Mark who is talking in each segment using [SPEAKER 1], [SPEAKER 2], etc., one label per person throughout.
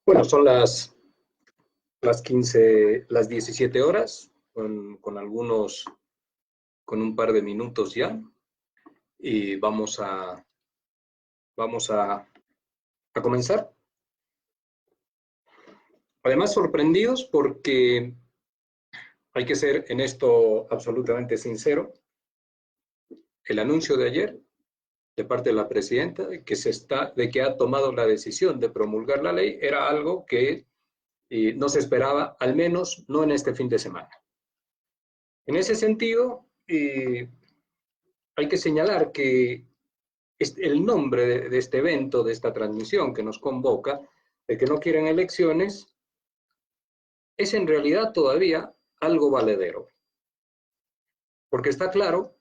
[SPEAKER 1] Bueno, son las 15, las 17 horas, con un par de minutos ya, y vamos a comenzar. Además, sorprendidos porque hay que ser en esto absolutamente sincero. El anuncio de ayer, de parte de la presidenta, de que ha tomado la decisión de promulgar la ley, era algo que no se esperaba, al menos no en este fin de semana. En ese sentido, hay que señalar que el nombre de este evento, de esta transmisión que nos convoca, de que no quieren elecciones, es en realidad todavía algo valedero. Porque está claro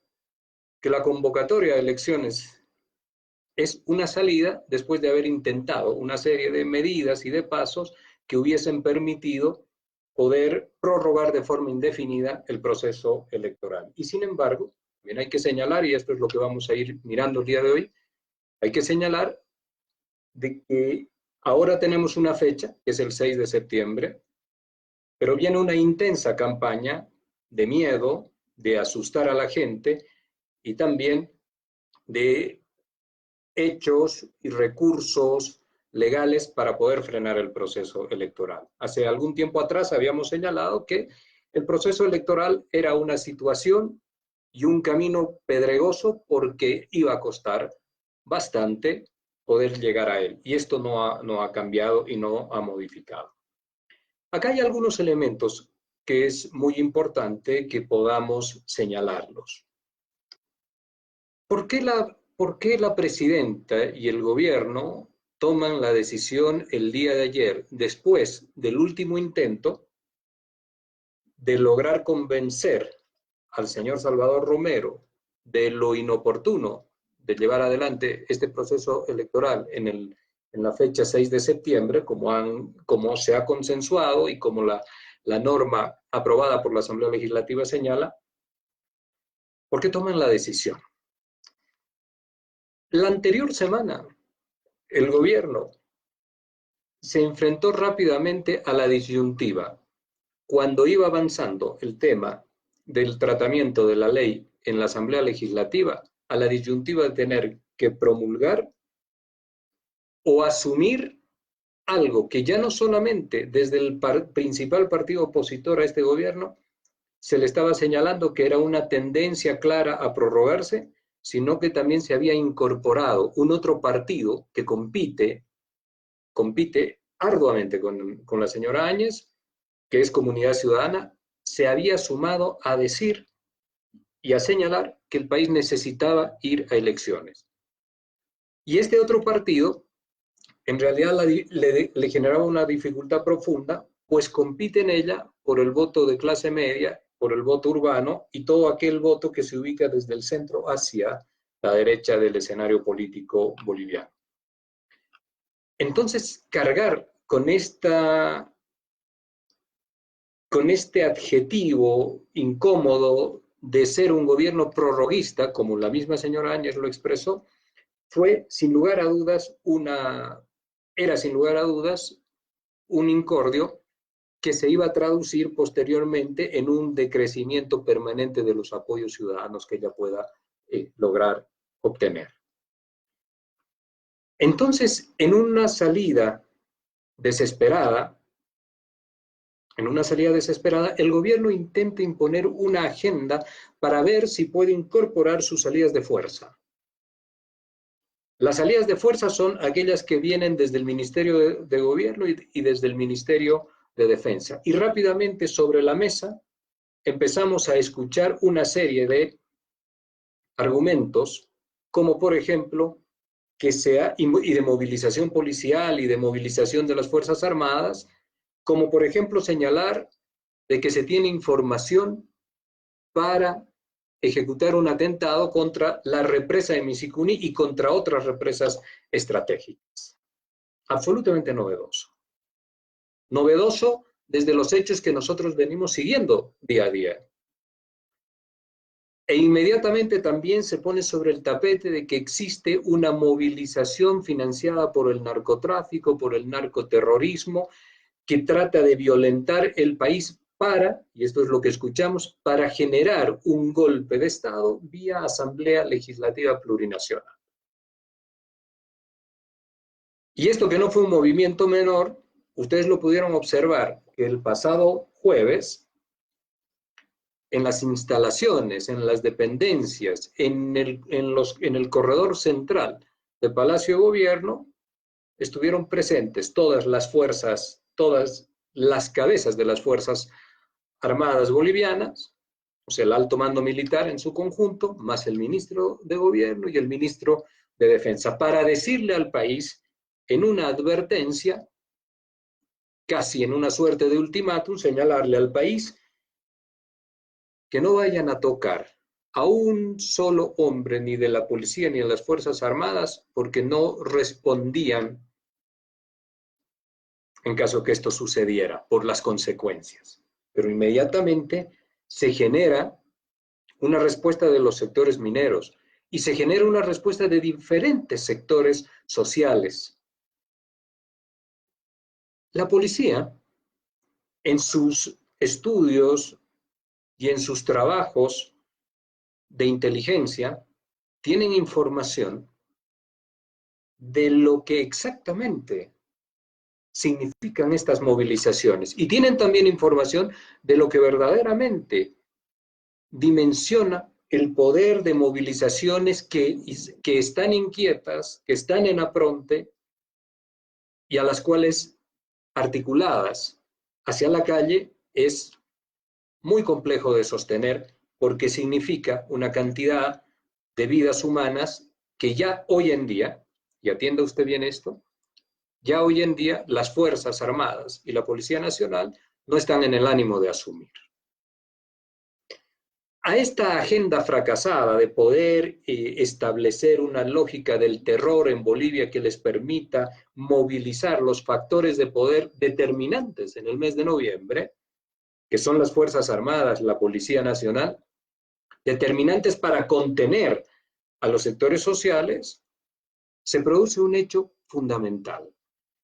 [SPEAKER 1] que la convocatoria de elecciones es una salida después de haber intentado una serie de medidas y de pasos que hubiesen permitido poder prorrogar de forma indefinida el proceso electoral. Y sin embargo, también hay que señalar, y esto es lo que vamos a ir mirando el día de hoy, hay que señalar de que ahora tenemos una fecha, que es el 6 de septiembre, pero viene una intensa campaña de miedo, de asustar a la gente y también de hechos y recursos legales para poder frenar el proceso electoral. Hace algún tiempo atrás habíamos señalado que el proceso electoral era una situación y un camino pedregoso porque iba a costar bastante poder llegar a él. Y esto no ha cambiado y no ha modificado. Acá hay algunos elementos que es muy importante que podamos señalarlos. ¿Por qué la presidenta y el gobierno toman la decisión el día de ayer, después del último intento de lograr convencer al señor Salvador Romero de lo inoportuno de llevar adelante este proceso electoral en la fecha 6 de septiembre, como se ha consensuado y como la norma aprobada por la Asamblea Legislativa señala? ¿Por qué toman la decisión? La anterior semana, el gobierno se enfrentó rápidamente a la disyuntiva. Cuando iba avanzando el tema del tratamiento de la ley en la Asamblea Legislativa, a la disyuntiva de tener que promulgar o asumir algo que ya no solamente desde el principal partido opositor a este gobierno se le estaba señalando que era una tendencia clara a prorrogarse, sino que también se había incorporado un otro partido que compite arduamente con la señora Áñez, que es Comunidad Ciudadana, se había sumado a decir y a señalar que el país necesitaba ir a elecciones. Y este otro partido, en realidad le generaba una dificultad profunda, pues compite en ella por el voto de clase media, por el voto urbano y todo aquel voto que se ubica desde el centro hacia la derecha del escenario político boliviano. Entonces, cargar con este adjetivo incómodo de ser un gobierno prorroguista, como la misma señora Áñez lo expresó, era sin lugar a dudas un incordio que se iba a traducir posteriormente en un decrecimiento permanente de los apoyos ciudadanos que ella pueda lograr obtener. Entonces, en una salida desesperada, el gobierno intenta imponer una agenda para ver si puede incorporar sus salidas de fuerza. Las salidas de fuerza son aquellas que vienen desde el Ministerio de Gobierno y desde el Ministerio de Defensa. Y rápidamente sobre la mesa empezamos a escuchar una serie de argumentos, como por ejemplo, y de movilización policial y de movilización de las Fuerzas Armadas, como por ejemplo señalar de que se tiene información para ejecutar un atentado contra la represa de Misicuni y contra otras represas estratégicas. Absolutamente novedoso. Novedoso desde los hechos que nosotros venimos siguiendo día a día. E inmediatamente también se pone sobre el tapete de que existe una movilización financiada por el narcotráfico, por el narcoterrorismo, que trata de violentar el país para, y esto es lo que escuchamos, para generar un golpe de Estado vía Asamblea Legislativa Plurinacional. Y esto que no fue un movimiento menor, ustedes lo pudieron observar, que el pasado jueves, en las instalaciones, en las dependencias, en el corredor central del Palacio de Gobierno, estuvieron presentes todas las fuerzas, todas las cabezas de las Fuerzas Armadas bolivianas, o sea, el alto mando militar en su conjunto, más el ministro de Gobierno y el ministro de Defensa, para decirle al país, en una advertencia, casi en una suerte de ultimátum, señalarle al país que no vayan a tocar a un solo hombre, ni de la policía ni de las Fuerzas Armadas, porque no respondían en caso que esto sucediera, por las consecuencias. Pero inmediatamente se genera una respuesta de los sectores mineros y se genera una respuesta de diferentes sectores sociales. La policía, en sus estudios y en sus trabajos de inteligencia, tienen información de lo que exactamente significan estas movilizaciones y tienen también información de lo que verdaderamente dimensiona el poder de movilizaciones que están inquietas, que están en apronte y a las cuales articuladas hacia la calle es muy complejo de sostener porque significa una cantidad de vidas humanas que ya hoy en día, y atienda usted bien esto, ya hoy en día las Fuerzas Armadas y la Policía Nacional no están en el ánimo de asumir. A esta agenda fracasada de poder establecer una lógica del terror en Bolivia que les permita movilizar los factores de poder determinantes en el mes de noviembre, que son las Fuerzas Armadas, la Policía Nacional, determinantes para contener a los sectores sociales, se produce un hecho fundamental.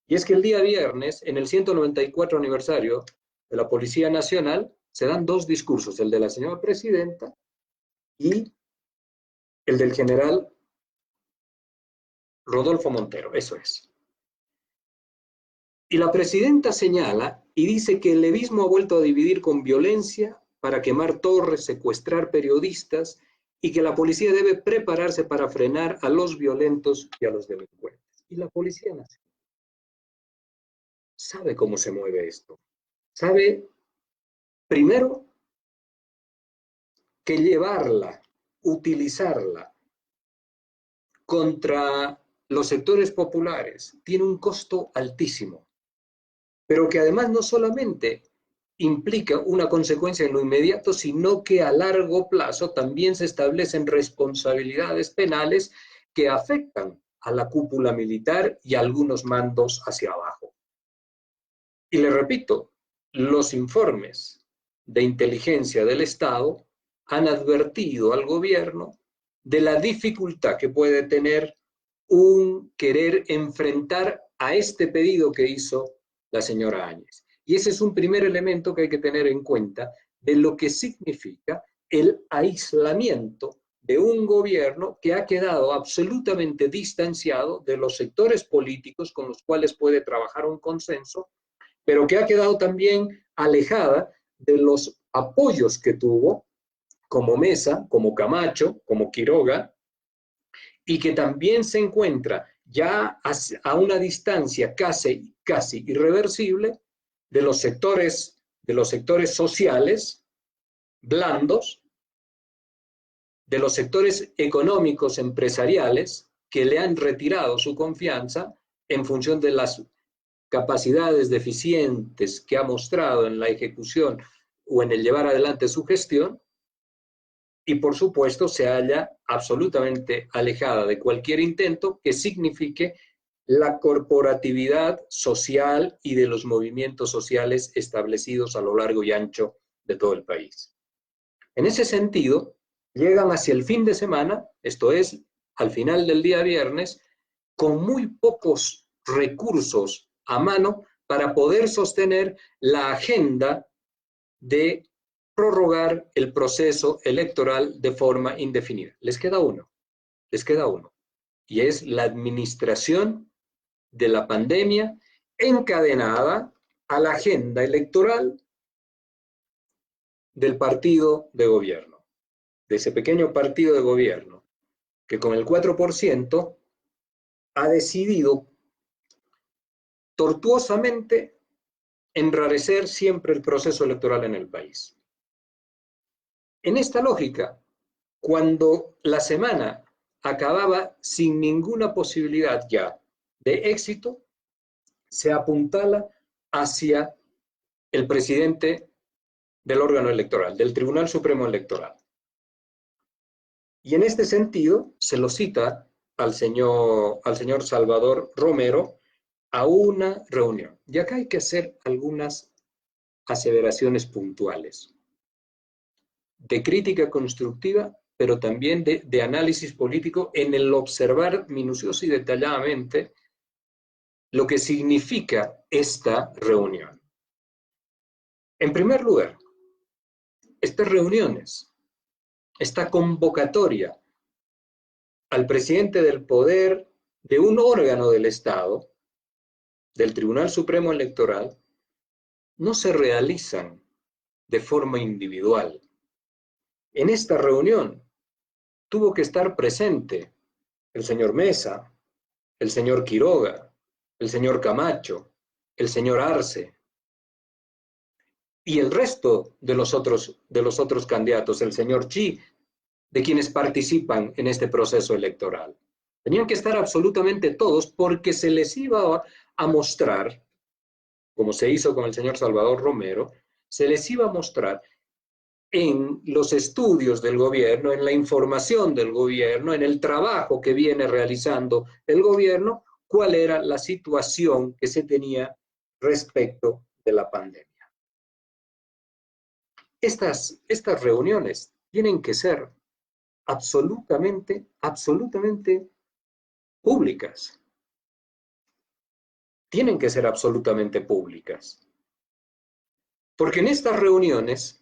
[SPEAKER 1] Y es que el día viernes, en el 194 aniversario de la Policía Nacional, se dan dos discursos, el de la señora presidenta y el del general Rodolfo Montero, eso es. Y la presidenta señala y dice que el levismo ha vuelto a dividir con violencia para quemar torres, secuestrar periodistas y que la policía debe prepararse para frenar a los violentos y a los delincuentes. Y la Policía Nacional sabe cómo se mueve esto. Sabe, primero, que llevarla, utilizarla contra los sectores populares tiene un costo altísimo, pero que además no solamente implica una consecuencia en lo inmediato, sino que a largo plazo también se establecen responsabilidades penales que afectan a la cúpula militar y a algunos mandos hacia abajo. Y le repito, los informes de inteligencia del Estado han advertido al gobierno de la dificultad que puede tener un querer enfrentar a este pedido que hizo la señora Áñez. Y ese es un primer elemento que hay que tener en cuenta de lo que significa el aislamiento de un gobierno que ha quedado absolutamente distanciado de los sectores políticos con los cuales puede trabajar un consenso, pero que ha quedado también alejada de los apoyos que tuvo como Mesa, como Camacho, como Quiroga, y que también se encuentra ya a una distancia casi irreversible de los sectores sociales blandos, de los sectores económicos empresariales que le han retirado su confianza en función de las capacidades deficientes que ha mostrado en la ejecución o en el llevar adelante su gestión, y por supuesto se halla absolutamente alejada de cualquier intento que signifique la corporatividad social y de los movimientos sociales establecidos a lo largo y ancho de todo el país. En ese sentido, llegan hacia el fin de semana, esto es, al final del día viernes, con muy pocos recursos a mano para poder sostener la agenda de prorrogar el proceso electoral de forma indefinida. Les queda uno, y es la administración de la pandemia encadenada a la agenda electoral del partido de gobierno, de ese pequeño partido de gobierno, que con el 4% ha decidido tortuosamente enrarecer siempre el proceso electoral en el país. En esta lógica, cuando la semana acababa sin ninguna posibilidad ya de éxito, se apuntala hacia el presidente del órgano electoral, del Tribunal Supremo Electoral. Y en este sentido se lo cita al señor Salvador Romero a una reunión. Y acá hay que hacer algunas aseveraciones puntuales, de crítica constructiva, pero también de análisis político en el observar minucioso y detalladamente lo que significa esta reunión. En primer lugar, estas reuniones, esta convocatoria al presidente del poder de un órgano del Estado, del Tribunal Supremo Electoral, no se realizan de forma individual. En esta reunión tuvo que estar presente el señor Mesa, el señor Quiroga, el señor Camacho, el señor Arce y el resto de los otros candidatos, el señor Chi, de quienes participan en este proceso electoral. Tenían que estar absolutamente todos porque se les iba a mostrar, como se hizo con el señor Salvador Romero, se les iba a mostrar en los estudios del gobierno, en la información del gobierno, en el trabajo que viene realizando el gobierno, cuál era la situación que se tenía respecto de la pandemia. Estas reuniones tienen que ser absolutamente públicas. Tienen que ser absolutamente públicas. Porque en estas reuniones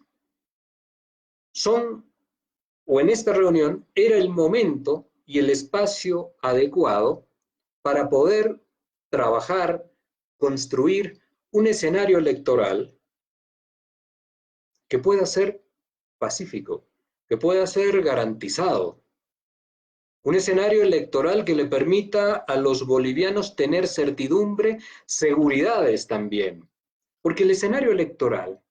[SPEAKER 1] en esta reunión era el momento y el espacio adecuado para poder trabajar, construir un escenario electoral que pueda ser pacífico, que pueda ser garantizado. Un escenario electoral que le permita a los bolivianos tener certidumbre, seguridades también. Porque el escenario electoral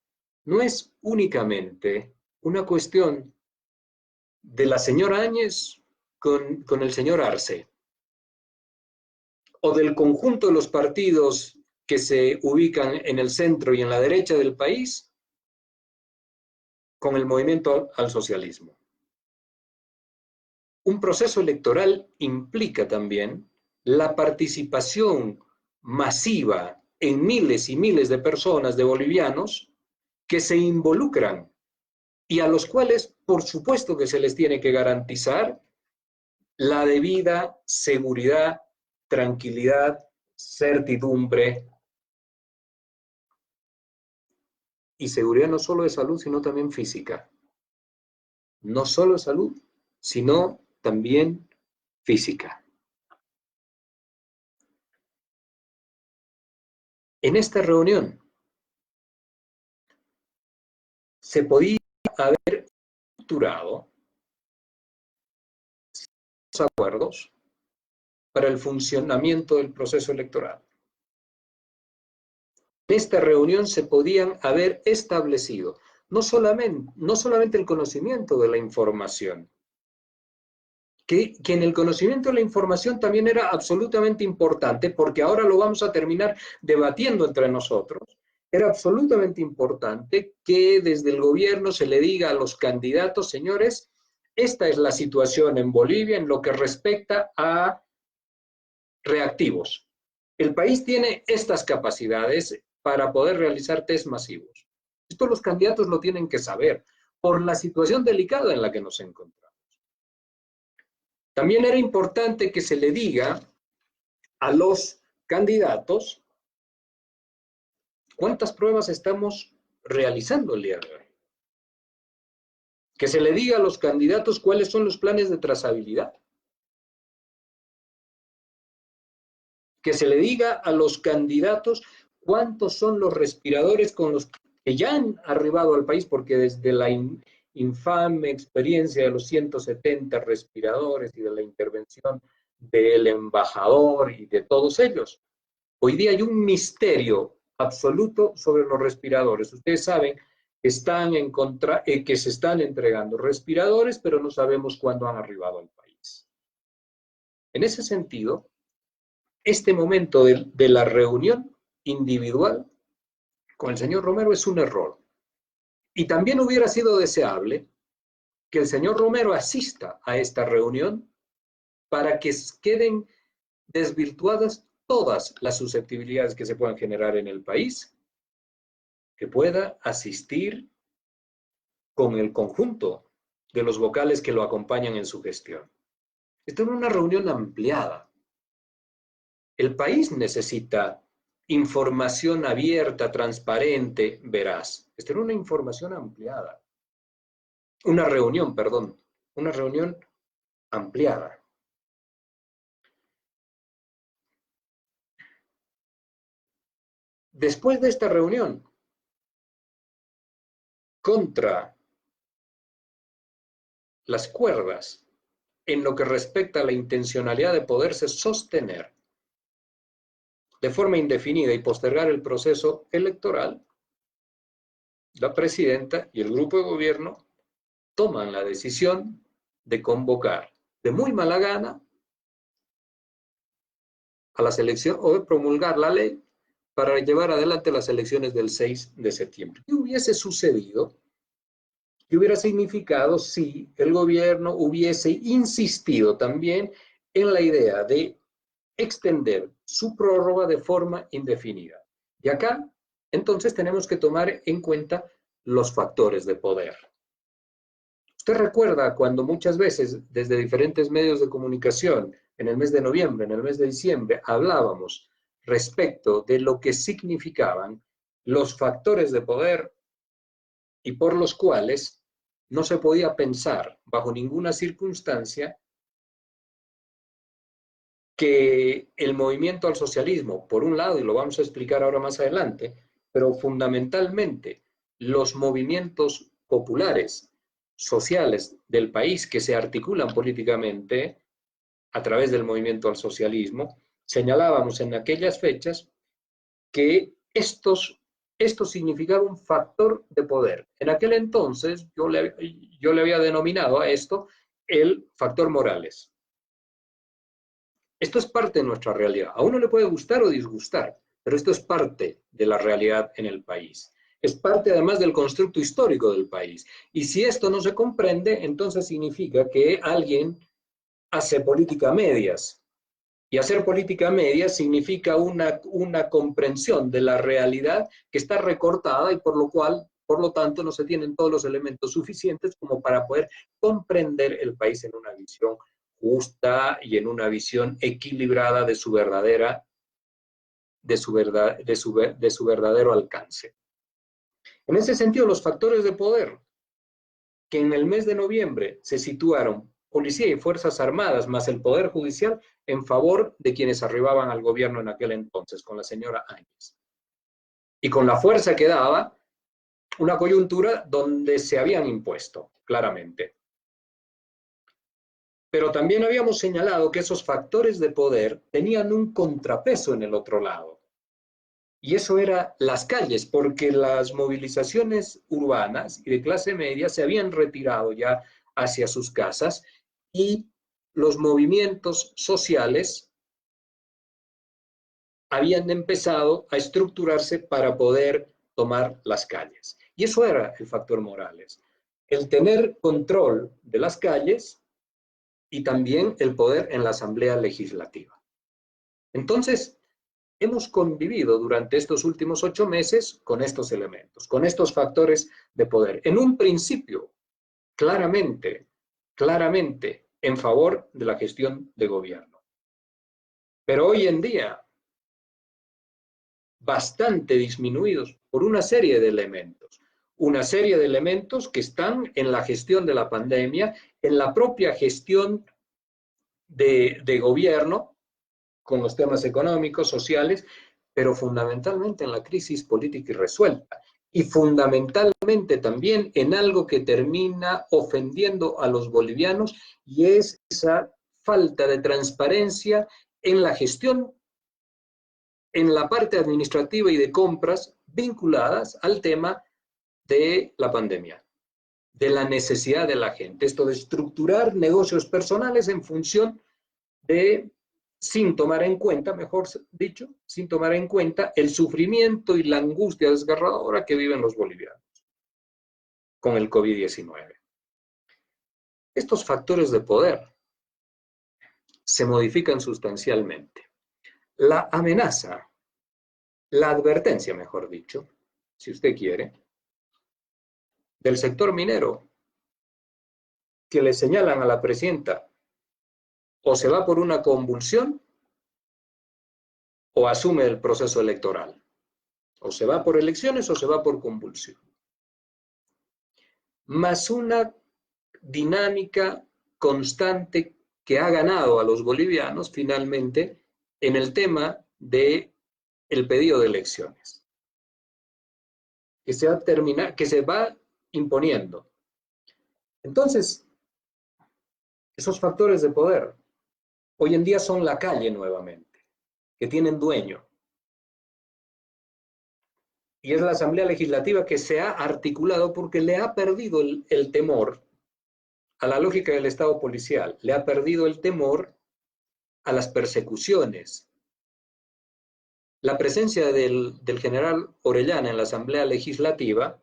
[SPEAKER 1] no es únicamente una cuestión de la señora Áñez con el señor Arce, o del conjunto de los partidos que se ubican en el centro y en la derecha del país con el movimiento al socialismo. Un proceso electoral implica también la participación masiva en miles y miles de personas, de bolivianos, que se involucran y a los cuales, por supuesto que se les tiene que garantizar la debida seguridad, tranquilidad, certidumbre. Y seguridad no solo de salud, sino también física. No solo de salud, sino también física. En esta reunión se podía haber estructurado acuerdos para el funcionamiento del proceso electoral. En esta reunión se podían haber establecido no solamente el conocimiento de la información, que en el conocimiento de la información también era absolutamente importante, porque ahora lo vamos a terminar debatiendo entre nosotros. Era absolutamente importante que desde el gobierno se le diga a los candidatos, señores, esta es la situación en Bolivia en lo que respecta a reactivos. El país tiene estas capacidades para poder realizar test masivos. Esto los candidatos lo tienen que saber, por la situación delicada en la que nos encontramos. También era importante que se le diga a los candidatos cuántas pruebas estamos realizando el día de hoy. Que se le diga a los candidatos cuáles son los planes de trazabilidad. Que se le diga a los candidatos cuántos son los respiradores con los que ya han arribado al país, porque desde la infame experiencia de los 170 respiradores y de la intervención del embajador y de todos ellos, hoy día hay un misterio absoluto sobre los respiradores. Ustedes saben que se están entregando respiradores, pero no sabemos cuándo han arribado al país. En ese sentido, este momento de la reunión individual con el señor Romero es un error. Y también hubiera sido deseable que el señor Romero asista a esta reunión para que queden desvirtuadas todas las susceptibilidades que se puedan generar en el país, que pueda asistir con el conjunto de los vocales que lo acompañan en su gestión. Esta es una reunión ampliada. El país necesita información abierta, transparente, veraz. Esta era una información ampliada. Una reunión ampliada. Después de esta reunión, contra las cuerdas, en lo que respecta a la intencionalidad de poderse sostener de forma indefinida y postergar el proceso electoral, la presidenta y el grupo de gobierno toman la decisión de convocar de muy mala gana a las elecciones o de promulgar la ley para llevar adelante las elecciones del 6 de septiembre. ¿Qué hubiese sucedido? ¿Qué hubiera significado si el gobierno hubiese insistido también en la idea de extender su prórroga de forma indefinida? Y acá, entonces, tenemos que tomar en cuenta los factores de poder. Usted recuerda cuando muchas veces desde diferentes medios de comunicación, en el mes de noviembre, en el mes de diciembre, hablábamos respecto de lo que significaban los factores de poder y por los cuales no se podía pensar bajo ninguna circunstancia que el movimiento al socialismo, por un lado, y lo vamos a explicar ahora más adelante, pero fundamentalmente los movimientos populares, sociales del país que se articulan políticamente a través del movimiento al socialismo, señalábamos en aquellas fechas que esto significaba un factor de poder. En aquel entonces yo le había denominado a esto el factor Morales. Esto es parte de nuestra realidad. A uno le puede gustar o disgustar, pero esto es parte de la realidad en el país. Es parte además del constructo histórico del país. Y si esto no se comprende, entonces significa que alguien hace política a medias. Y hacer política a medias significa una comprensión de la realidad que está recortada y por lo tanto, no se tienen todos los elementos suficientes como para poder comprender el país en una visión justa y en una visión equilibrada de su verdadero alcance. En ese sentido, los factores de poder que en el mes de noviembre se situaron policía y fuerzas armadas más el poder judicial en favor de quienes arribaban al gobierno en aquel entonces, con la señora Áñez. Y con la fuerza que daba una coyuntura donde se habían impuesto, claramente. Pero también habíamos señalado que esos factores de poder tenían un contrapeso en el otro lado. Y eso era las calles, porque las movilizaciones urbanas y de clase media se habían retirado ya hacia sus casas y los movimientos sociales habían empezado a estructurarse para poder tomar las calles. Y eso era el factor Morales, el tener control de las calles y también el poder en la Asamblea Legislativa. Entonces, hemos convivido durante estos últimos 8 meses con estos elementos, con estos factores de poder. En un principio, claramente en favor de la gestión de gobierno. Pero hoy en día, bastante disminuidos por una serie de elementos. Una serie de elementos que están en la gestión de la pandemia, en la propia gestión de gobierno, con los temas económicos, sociales, pero fundamentalmente en la crisis política irresuelta. Y fundamentalmente también en algo que termina ofendiendo a los bolivianos, y es esa falta de transparencia en la gestión, en la parte administrativa y de compras vinculadas al tema de la pandemia, de la necesidad de la gente. Esto de estructurar negocios personales en función de, sin tomar en cuenta, mejor dicho, sin tomar en cuenta el sufrimiento y la angustia desgarradora que viven los bolivianos con el COVID-19. Estos factores de poder se modifican sustancialmente. La amenaza, la advertencia, mejor dicho, si usted quiere, del sector minero, que le señalan a la presidenta, o se va por una convulsión o asume el proceso electoral. O se va por elecciones o se va por convulsión. Más una dinámica constante que ha ganado a los bolivianos finalmente en el tema del pedido de elecciones, que se va imponiendo. Entonces, esos factores de poder hoy en día son la calle nuevamente, que tienen dueño. Y es la Asamblea Legislativa que se ha articulado porque le ha perdido el temor a la lógica del Estado policial, le ha perdido el temor a las persecuciones. La presencia del general Orellana en la Asamblea Legislativa,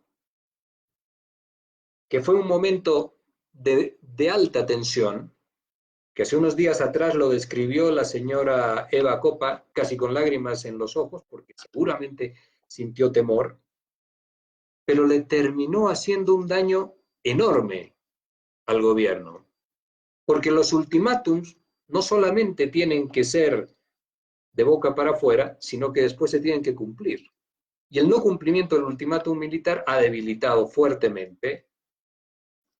[SPEAKER 1] que fue un momento de alta tensión, que hace unos días atrás lo describió la señora Eva Copa, casi con lágrimas en los ojos, porque seguramente sintió temor, pero le terminó haciendo un daño enorme al gobierno, porque los ultimátums no solamente tienen que ser de boca para afuera, sino que después se tienen que cumplir. Y el no cumplimiento del ultimátum militar ha debilitado fuertemente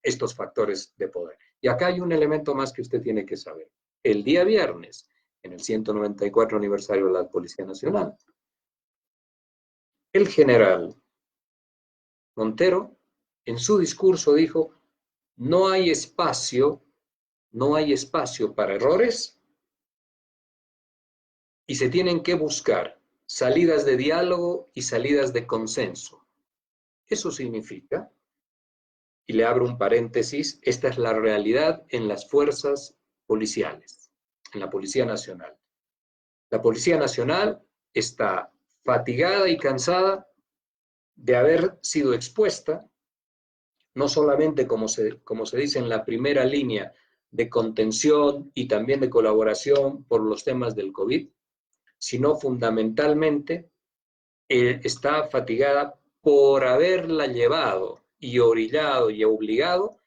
[SPEAKER 1] estos factores de poder. Y acá hay un elemento más que usted tiene que saber. El día viernes, en el 194 aniversario de la Policía Nacional, el general Montero, en su discurso dijo, no hay espacio para errores y se tienen que buscar salidas de diálogo y salidas de consenso. Eso significa, y le abro un paréntesis, esta es la realidad en las fuerzas policiales, en la Policía Nacional. La Policía Nacional está fatigada y cansada de haber sido expuesta, no solamente como se dice en la primera línea de contención y también de colaboración por los temas del COVID, sino fundamentalmente está fatigada por haberla llevado y orillado y obligado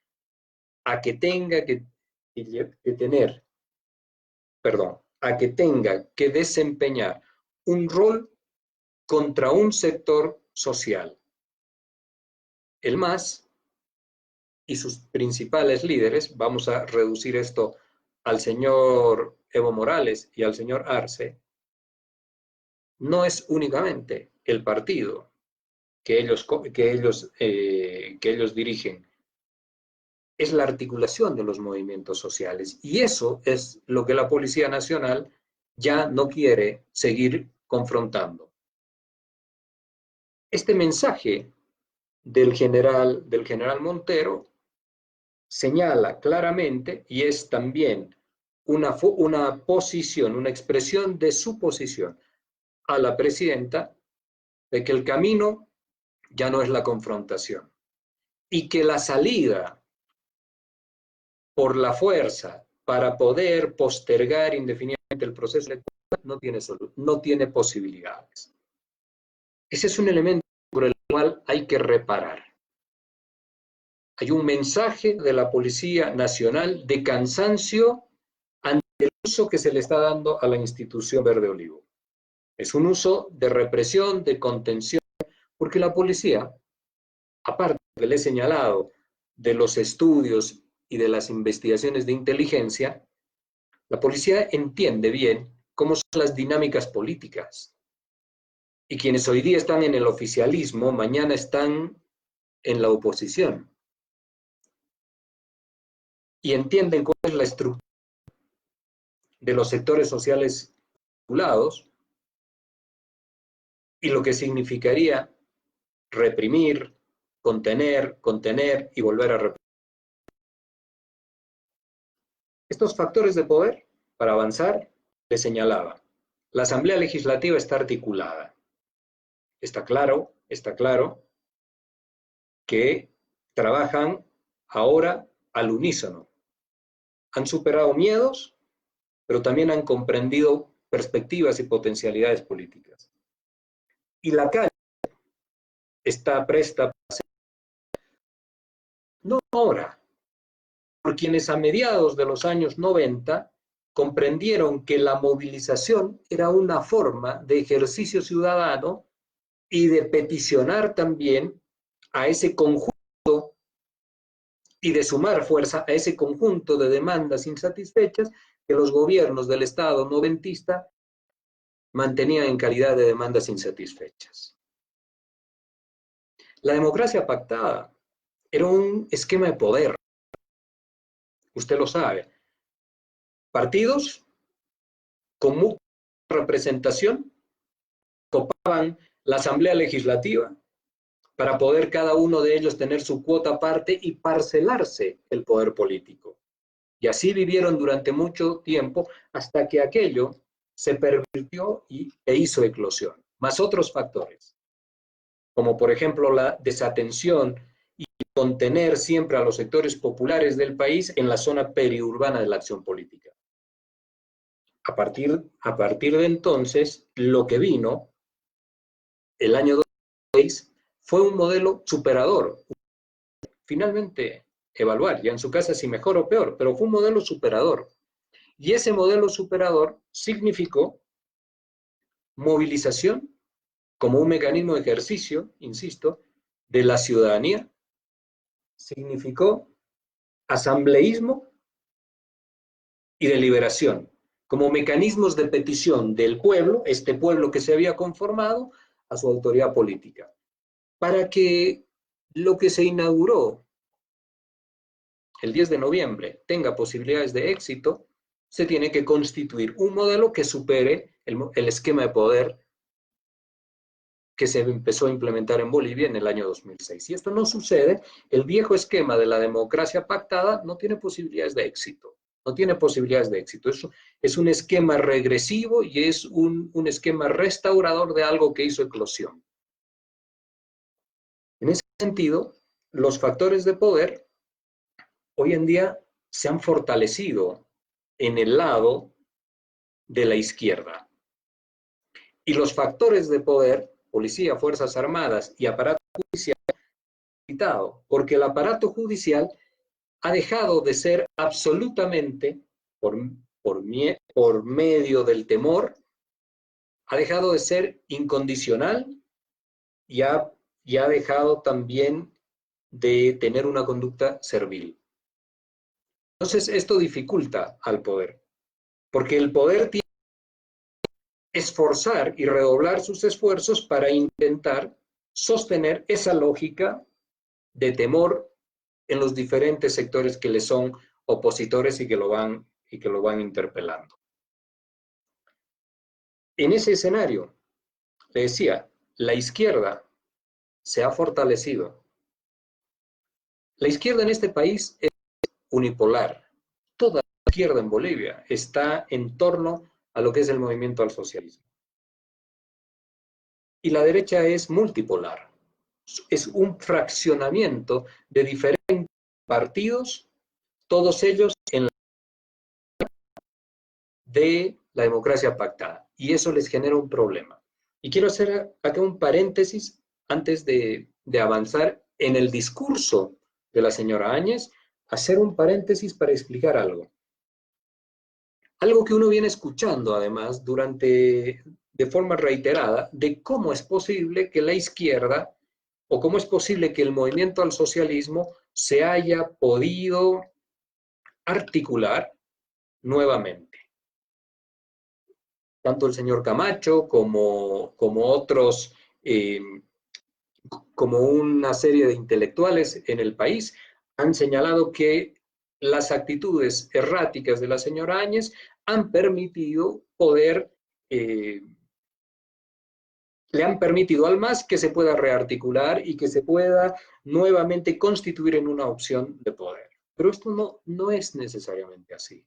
[SPEAKER 1] a que tenga que desempeñar un rol contra un sector social. El MAS y sus principales líderes, vamos a reducir esto al señor Evo Morales y al señor Arce, no es únicamente el partido que ellos dirigen, es la articulación de los movimientos sociales. Y eso es lo que la Policía Nacional ya no quiere seguir confrontando. Este mensaje del general Montero señala claramente, y es también una posición, una expresión de su posición a la presidenta, de que el camino ya no es la confrontación y que la salida por la fuerza para poder postergar indefinidamente el proceso electoral no tiene posibilidades. Ese es un elemento por el cual hay que reparar. Hay un mensaje de la Policía Nacional de cansancio ante el uso que se le está dando a la institución Verde Olivo. Es un uso de represión, de contención, porque la policía, aparte de que le he señalado de los estudios y de las investigaciones de inteligencia, la policía entiende bien cómo son las dinámicas políticas. Y quienes hoy día están en el oficialismo, mañana están en la oposición. Y entienden cuál es la estructura de los sectores sociales vinculados y lo que significaría reprimir, contener y volver a reprimir. Estos factores de poder, para avanzar, les señalaba. La Asamblea Legislativa está articulada. Está claro que trabajan ahora al unísono. Han superado miedos, pero también han comprendido perspectivas y potencialidades políticas. Y la calle está presta para ser, no ahora, por quienes a mediados de los años 90 comprendieron que la movilización era una forma de ejercicio ciudadano y de peticionar también a ese conjunto y de sumar fuerza a ese conjunto de demandas insatisfechas que los gobiernos del Estado noventista mantenían en calidad de demandas insatisfechas. La democracia pactada era un esquema de poder. Usted lo sabe. Partidos con mucha representación copaban la Asamblea Legislativa para poder cada uno de ellos tener su cuota aparte y parcelarse el poder político. Y así vivieron durante mucho tiempo hasta que aquello se pervirtió e hizo eclosión, más otros factores, como por ejemplo la desatención y contener siempre a los sectores populares del país en la zona periurbana de la acción política. A partir de entonces, lo que vino el año 2006 fue un modelo superador. Finalmente, evaluar ya en su casa si mejor o peor, pero fue un modelo superador. Y ese modelo superador significó movilización como un mecanismo de ejercicio, insisto, de la ciudadanía. Significó asambleísmo y deliberación como mecanismos de petición del pueblo, este pueblo que se había conformado, a su autoridad política, para que lo que se inauguró el 10 de noviembre tenga posibilidades de éxito, se tiene que constituir un modelo que supere el esquema de poder que se empezó a implementar en Bolivia en el año 2006. Si esto no sucede, el viejo esquema de la democracia pactada no tiene posibilidades de éxito. No tiene posibilidades de éxito. Es un esquema regresivo y es un esquema restaurador de algo que hizo eclosión. En ese sentido, los factores de poder hoy en día se han fortalecido en el lado de la izquierda. Y los factores de poder, policía, fuerzas armadas y aparato judicial, porque el aparato judicial ha dejado de ser absolutamente, por medio del temor, ha dejado de ser incondicional y ha dejado también de tener una conducta servil. Entonces, esto dificulta al poder, porque el poder tiene que esforzar y redoblar sus esfuerzos para intentar sostener esa lógica de temor en los diferentes sectores que le son opositores y que lo van interpelando. En ese escenario, le decía, la izquierda se ha fortalecido. La izquierda en este país es unipolar. Toda la izquierda en Bolivia está en torno a lo que es el movimiento al socialismo. Y la derecha es multipolar. Es un fraccionamiento de diferentes partidos, todos ellos en la de la democracia pactada. Y eso les genera un problema. Y quiero hacer acá un paréntesis antes de avanzar en el discurso de la señora Áñez, hacer un paréntesis para explicar algo. Algo que uno viene escuchando, además, de forma reiterada, de cómo es posible que la izquierda, o cómo es posible que el movimiento al socialismo se haya podido articular nuevamente. Tanto el señor Camacho como otros, como una serie de intelectuales en el país, han señalado que las actitudes erráticas de la señora Áñez han permitido le han permitido al MAS que se pueda rearticular y que se pueda nuevamente constituir en una opción de poder. Pero esto no es necesariamente así.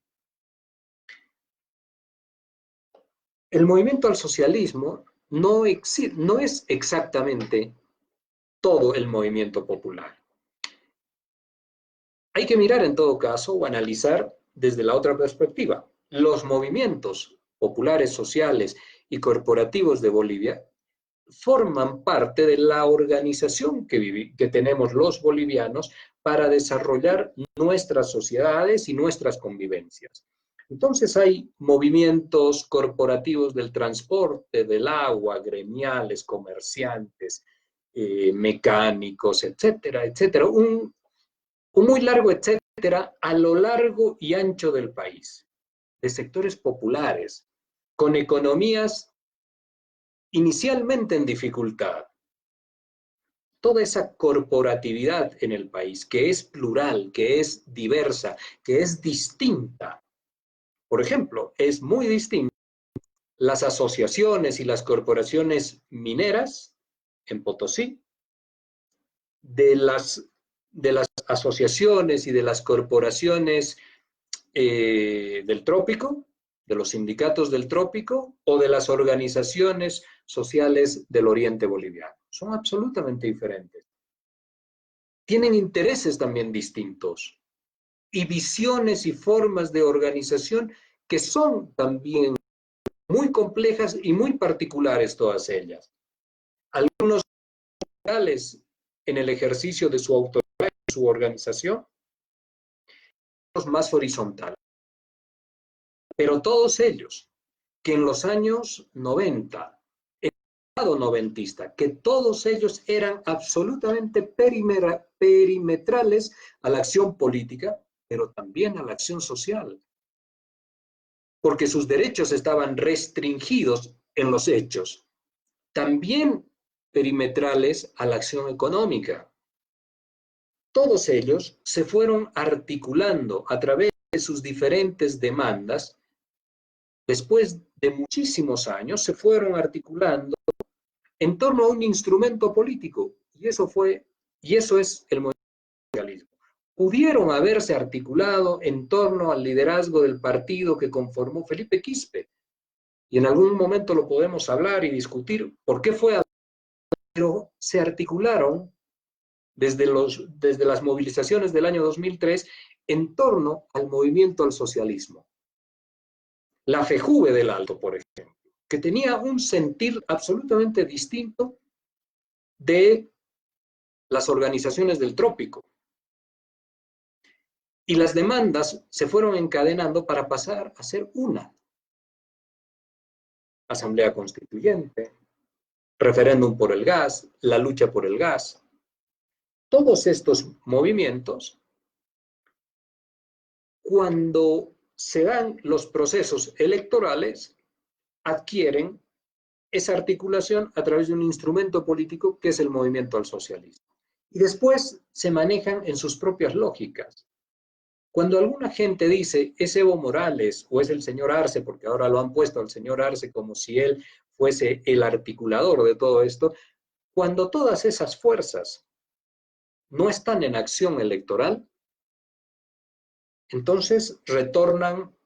[SPEAKER 1] El movimiento al socialismo no es exactamente todo el movimiento popular. Hay que mirar en todo caso o analizar desde la otra perspectiva. Los movimientos populares, sociales y corporativos de Bolivia forman parte de la organización que tenemos los bolivianos para desarrollar nuestras sociedades y nuestras convivencias. Entonces hay movimientos corporativos del transporte, del agua, gremiales, comerciantes, mecánicos, etcétera, etcétera. Un muy largo etcétera a lo largo y ancho del país, de sectores populares, con economías inicialmente en dificultad. Toda esa corporatividad en el país, que es plural, que es diversa, que es distinta. Por ejemplo, es muy distinta las asociaciones y las corporaciones mineras en Potosí, de las asociaciones y de las corporaciones del trópico, de los sindicatos del trópico o de las organizaciones sociales del oriente boliviano. Son absolutamente diferentes. Tienen intereses también distintos y visiones y formas de organización que son también muy complejas y muy particulares todas ellas. Algunos legales en el ejercicio de su autoridad y su organización, otros más horizontales. Pero todos ellos, que en los años 90, el Estado noventista, que todos ellos eran absolutamente perimetrales a la acción política, pero también a la acción social, porque sus derechos estaban restringidos en los hechos, también perimetrales a la acción económica. Todos ellos se fueron articulando a través de sus diferentes demandas. Después de muchísimos años, se fueron articulando en torno a un instrumento político, y eso es el movimiento socialismo. Pudieron haberse articulado en torno al liderazgo del partido que conformó Felipe Quispe, y en algún momento lo podemos hablar y discutir por qué fue, pero se articularon desde las movilizaciones del año 2003 en torno al movimiento al socialismo. La FEJUVE del Alto, por ejemplo, que tenía un sentir absolutamente distinto de las organizaciones del trópico. Y las demandas se fueron encadenando para pasar a ser una. Asamblea Constituyente, referéndum por el gas, la lucha por el gas. Todos estos movimientos, cuando se dan los procesos electorales, adquieren esa articulación a través de un instrumento político que es el movimiento al socialismo. Y después se manejan en sus propias lógicas. Cuando alguna gente dice es Evo Morales o es el señor Arce, porque ahora lo han puesto al señor Arce como si él fuese el articulador de todo esto, cuando todas esas fuerzas no están en acción electoral, entonces retornan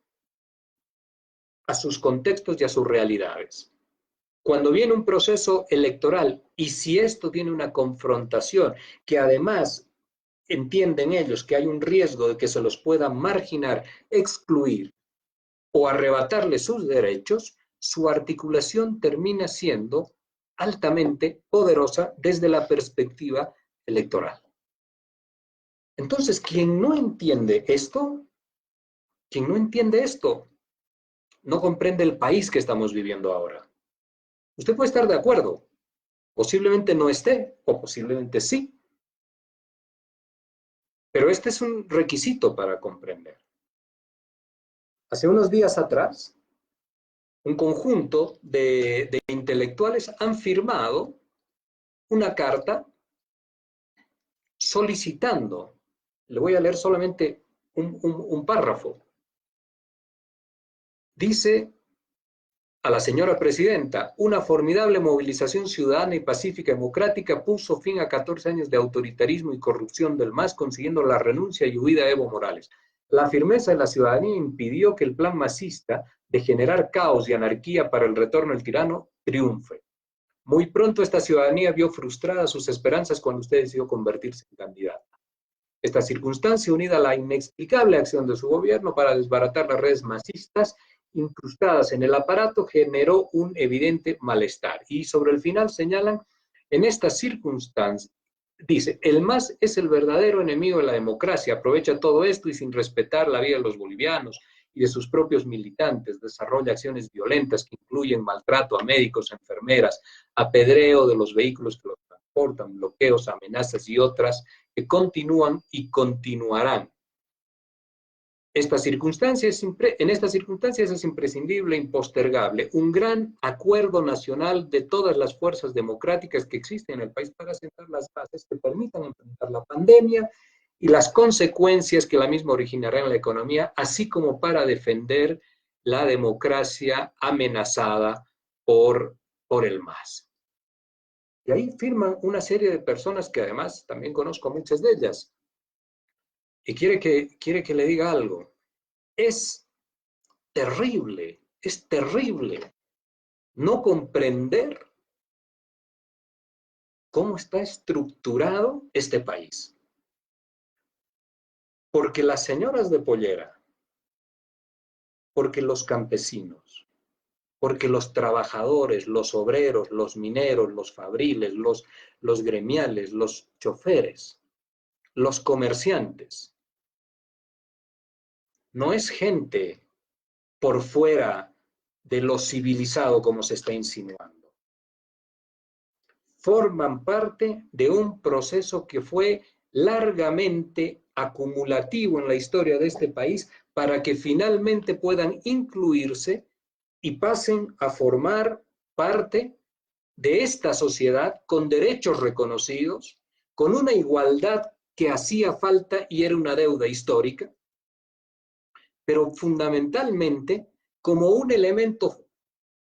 [SPEAKER 1] a sus contextos y a sus realidades. Cuando viene un proceso electoral y si esto tiene una confrontación que además entienden ellos que hay un riesgo de que se los pueda marginar, excluir o arrebatarles sus derechos, su articulación termina siendo altamente poderosa desde la perspectiva electoral. Entonces, quien no entiende esto, no comprende el país que estamos viviendo ahora. Usted puede estar de acuerdo, posiblemente no esté, o posiblemente sí, pero este es un requisito para comprender. Hace unos días atrás, un conjunto de intelectuales han firmado una carta solicitando, le voy a leer solamente un párrafo, dice a la señora presidenta: una formidable movilización ciudadana y pacífica y democrática puso fin a 14 años de autoritarismo y corrupción del MAS, consiguiendo la renuncia y huida de Evo Morales. La firmeza de la ciudadanía impidió que el plan masista de generar caos y anarquía para el retorno del tirano triunfe. Muy pronto esta ciudadanía vio frustradas sus esperanzas cuando usted decidió convertirse en candidato. Esta circunstancia, unida a la inexplicable acción de su gobierno para desbaratar las redes masistas incrustadas en el aparato, generó un evidente malestar. Y sobre el final señalan: en estas circunstancias, dice, el MAS es el verdadero enemigo de la democracia, aprovecha todo esto y sin respetar la vida de los bolivianos y de sus propios militantes, desarrolla acciones violentas que incluyen maltrato a médicos, enfermeras, apedreo de los vehículos que los transportan, bloqueos, amenazas y otras que continúan y continuarán. En estas circunstancias es imprescindible e impostergable un gran acuerdo nacional de todas las fuerzas democráticas que existen en el país para sentar las bases que permitan enfrentar la pandemia y las consecuencias que la misma originará en la economía, así como para defender la democracia amenazada por el MAS. Y ahí firman una serie de personas que además también conozco a muchas de ellas. Y quiere que le diga algo. Es terrible no comprender cómo está estructurado este país. Porque las señoras de pollera, porque los campesinos, porque los trabajadores, los obreros, los mineros, los fabriles, los gremiales, los choferes, los comerciantes, no es gente por fuera de lo civilizado como se está insinuando. Forman parte de un proceso que fue largamente acumulativo en la historia de este país para que finalmente puedan incluirse y pasen a formar parte de esta sociedad con derechos reconocidos, con una igualdad que hacía falta y era una deuda histórica, pero fundamentalmente como un elemento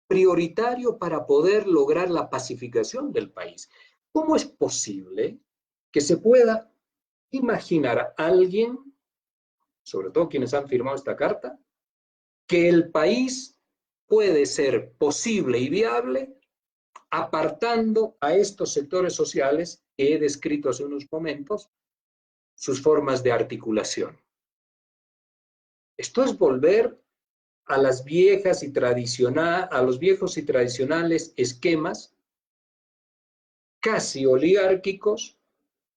[SPEAKER 1] prioritario para poder lograr la pacificación del país. ¿Cómo es posible que se pueda imaginar a alguien, sobre todo quienes han firmado esta carta, que el país puede ser posible y viable apartando a estos sectores sociales que he descrito hace unos momentos, sus formas de articulación? Esto es volver a los viejos y tradicionales esquemas casi oligárquicos,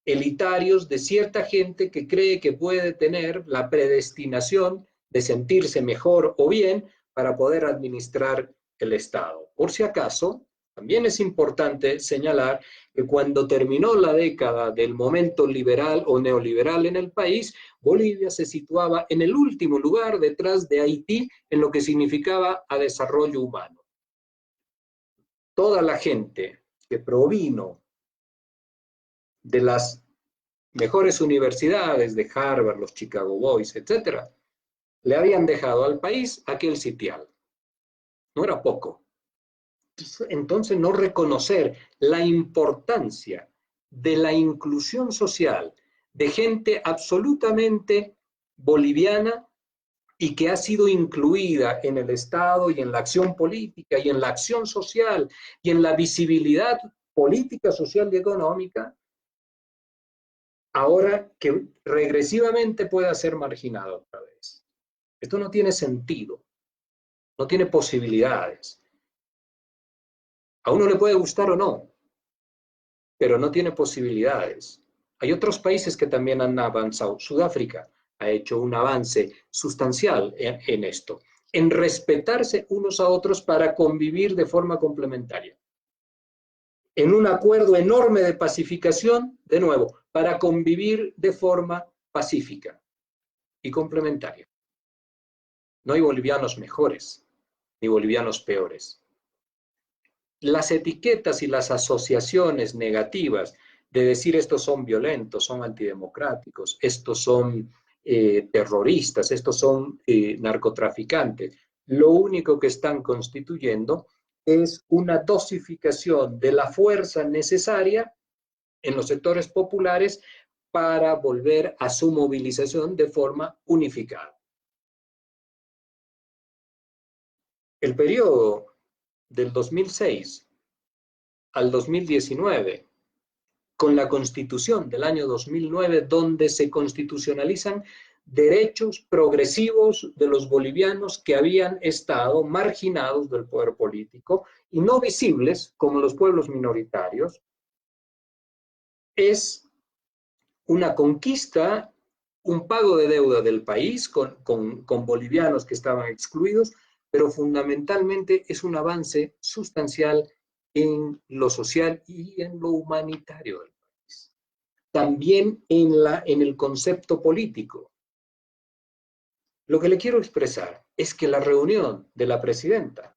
[SPEAKER 1] elitarios, de cierta gente que cree que puede tener la predestinación de sentirse mejor o bien para poder administrar el Estado. Por si acaso, también es importante señalar que cuando terminó la década del momento liberal o neoliberal en el país, Bolivia se situaba en el último lugar detrás de Haití en lo que significaba a desarrollo humano. Toda la gente que provino de las mejores universidades de Harvard, los Chicago Boys, etcétera, le habían dejado al país aquel sitial. No era poco. Entonces, no reconocer la importancia de la inclusión social de gente absolutamente boliviana y que ha sido incluida en el Estado y en la acción política y en la acción social y en la visibilidad política, social y económica, ahora que regresivamente pueda ser marginado otra vez. Esto no tiene sentido, no tiene posibilidades. A uno le puede gustar o no, pero no tiene posibilidades. Hay otros países que también han avanzado. Sudáfrica ha hecho un avance sustancial en esto, en respetarse unos a otros para convivir de forma complementaria. En un acuerdo enorme de pacificación, de nuevo, para convivir de forma pacífica y complementaria. No hay bolivianos mejores, ni bolivianos peores. Las etiquetas y las asociaciones negativas de decir estos son violentos, son antidemocráticos, estos son terroristas, estos son narcotraficantes, lo único que están constituyendo es una dosificación de la fuerza necesaria en los sectores populares para volver a su movilización de forma unificada. El periodo del 2006 al 2019, con la Constitución del año 2009, donde se constitucionalizan derechos progresivos de los bolivianos que habían estado marginados del poder político y no visibles como los pueblos minoritarios, es una conquista, un pago de deuda del país con bolivianos que estaban excluidos, pero fundamentalmente es un avance sustancial en lo social y en lo humanitario del país. También en el concepto político. Lo que le quiero expresar es que la reunión de la presidenta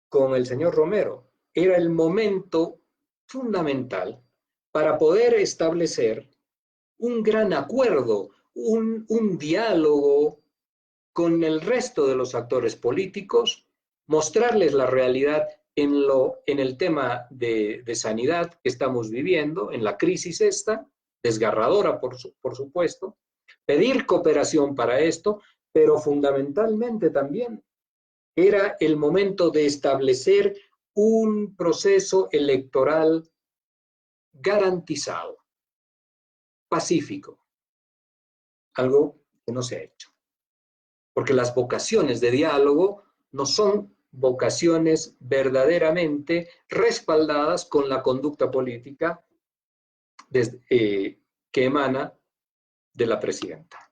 [SPEAKER 1] con el señor Romero era el momento fundamental para poder establecer un gran acuerdo, un diálogo con el resto de los actores políticos, mostrarles la realidad en el tema de sanidad que estamos viviendo, en la crisis esta, desgarradora por supuesto, pedir cooperación para esto, pero fundamentalmente también era el momento de establecer un proceso electoral garantizado, pacífico, algo que no se ha hecho. Porque las vocaciones de diálogo no son vocaciones verdaderamente respaldadas con la conducta política que emana de la presidenta.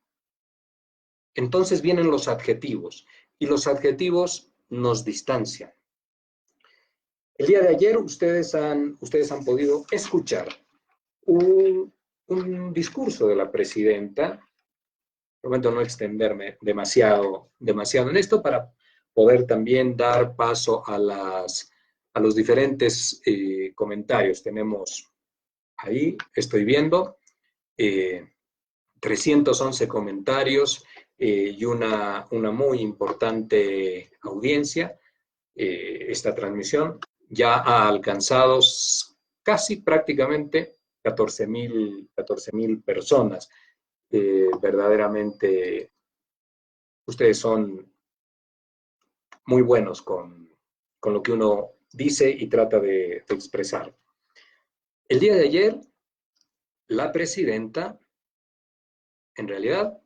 [SPEAKER 1] Entonces vienen los adjetivos, y los adjetivos nos distancian. El día de ayer ustedes han podido escuchar un discurso de la presidenta. Prometo no extenderme demasiado en esto para poder también dar paso a los diferentes comentarios. Tenemos ahí, estoy viendo, 311 comentarios y una muy importante audiencia. Esta transmisión ya ha alcanzado casi prácticamente 14,000 personas. Verdaderamente ustedes son muy buenos con lo que uno dice y trata de expresar. El día de ayer, la presidenta, en realidad,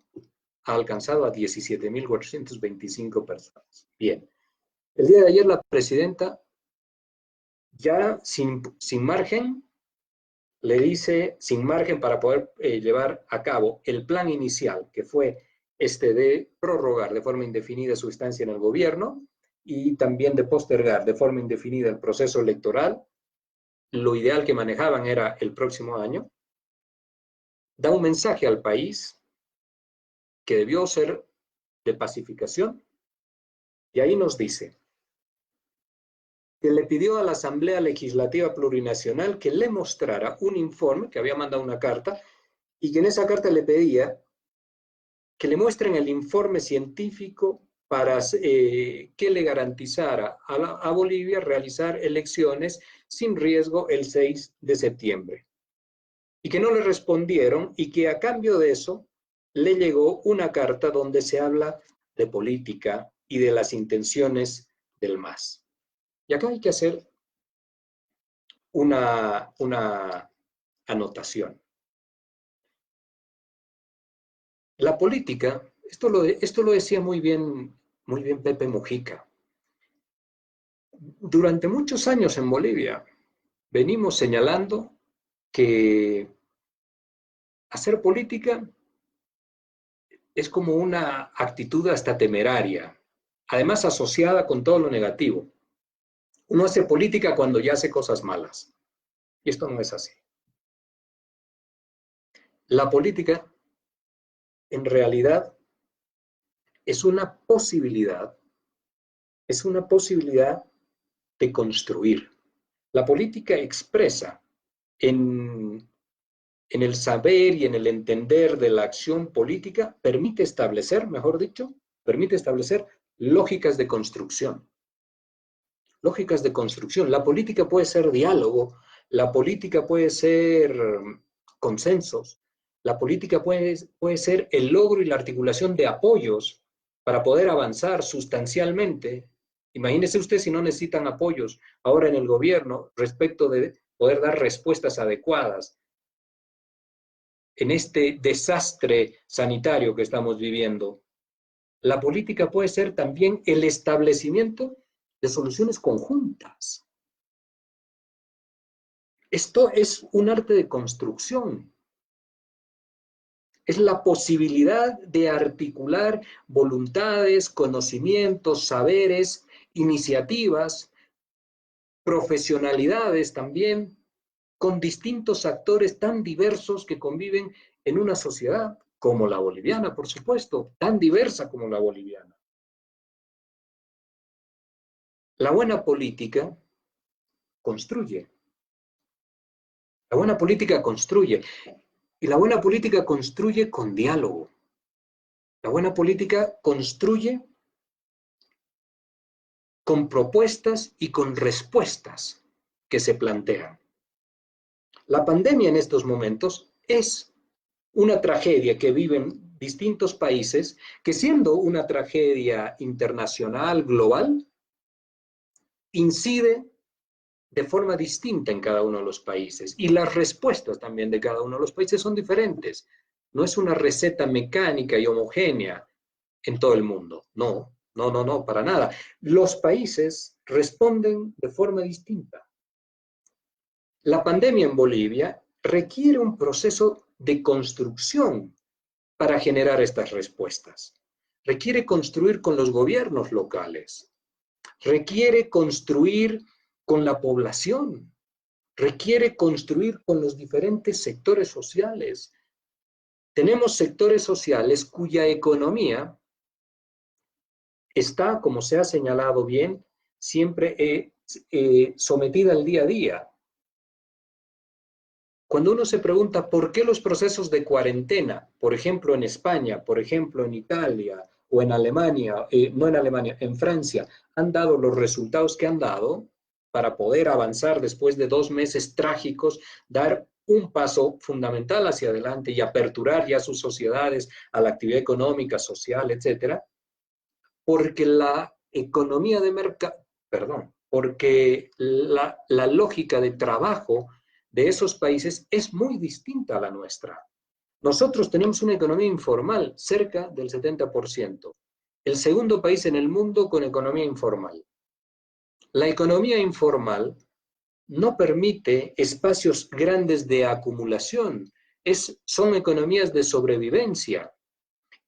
[SPEAKER 1] ha alcanzado a 17,425 personas. Bien, el día de ayer la presidenta, ya sin margen, le dice, sin margen para poder llevar a cabo el plan inicial, que fue de prorrogar de forma indefinida su estancia en el gobierno y también de postergar de forma indefinida el proceso electoral. Lo ideal que manejaban era el próximo año. Da un mensaje al país que debió ser de pacificación y ahí nos dice que le pidió a la Asamblea Legislativa Plurinacional que le mostrara un informe, que había mandado una carta, y que en esa carta le pedía que le muestren el informe científico para que le garantizara a Bolivia realizar elecciones sin riesgo el 6 de septiembre. Y que no le respondieron y que a cambio de eso le llegó una carta donde se habla de política y de las intenciones del MAS. Y acá hay que hacer una anotación. La política, esto lo decía muy bien Pepe Mujica. Durante muchos años en Bolivia venimos señalando que hacer política es como una actitud hasta temeraria, además asociada con todo lo negativo. Uno hace política cuando ya hace cosas malas, y esto no es así. La política, en realidad, es una posibilidad de construir. La política expresa en el saber y en el entender de la acción política, permite establecer, mejor dicho, permite establecer lógicas de construcción. Lógicas de construcción. La política puede ser diálogo, la política puede ser consensos, la política puede ser el logro y la articulación de apoyos para poder avanzar sustancialmente. Imagínese usted si no necesitan apoyos ahora en el gobierno respecto de poder dar respuestas adecuadas en este desastre sanitario que estamos viviendo. La política puede ser también el establecimiento de soluciones conjuntas. Esto es un arte de construcción. Es la posibilidad de articular voluntades, conocimientos, saberes, iniciativas, profesionalidades también, con distintos actores tan diversos que conviven en una sociedad como la boliviana, por supuesto, tan diversa como la boliviana. La buena política construye. La buena política construye. Y la buena política construye con diálogo. La buena política construye con propuestas y con respuestas que se plantean. La pandemia en estos momentos es una tragedia que viven distintos países, que siendo una tragedia internacional, global, incide de forma distinta en cada uno de los países. Y las respuestas también de cada uno de los países son diferentes. No es una receta mecánica y homogénea en todo el mundo. No, para nada. Los países responden de forma distinta. La pandemia en Bolivia requiere un proceso de construcción para generar estas respuestas. Requiere construir con los gobiernos locales. Requiere construir con la población. Requiere construir con los diferentes sectores sociales. Tenemos sectores sociales cuya economía está, como se ha señalado bien, siempre sometida al día a día. Cuando uno se pregunta por qué los procesos de cuarentena, por ejemplo en España, por ejemplo en Italia o en Alemania, no en Alemania, en Francia, han dado los resultados que han dado para poder avanzar después de 2 meses trágicos, dar un paso fundamental hacia adelante y aperturar ya sus sociedades a la actividad económica, social, etcétera, porque la economía de mercado, porque la lógica de trabajo de esos países es muy distinta a la nuestra. Nosotros tenemos una economía informal, cerca del 70%. El segundo país en el mundo con economía informal. La economía informal no permite espacios grandes de acumulación. Son economías de sobrevivencia.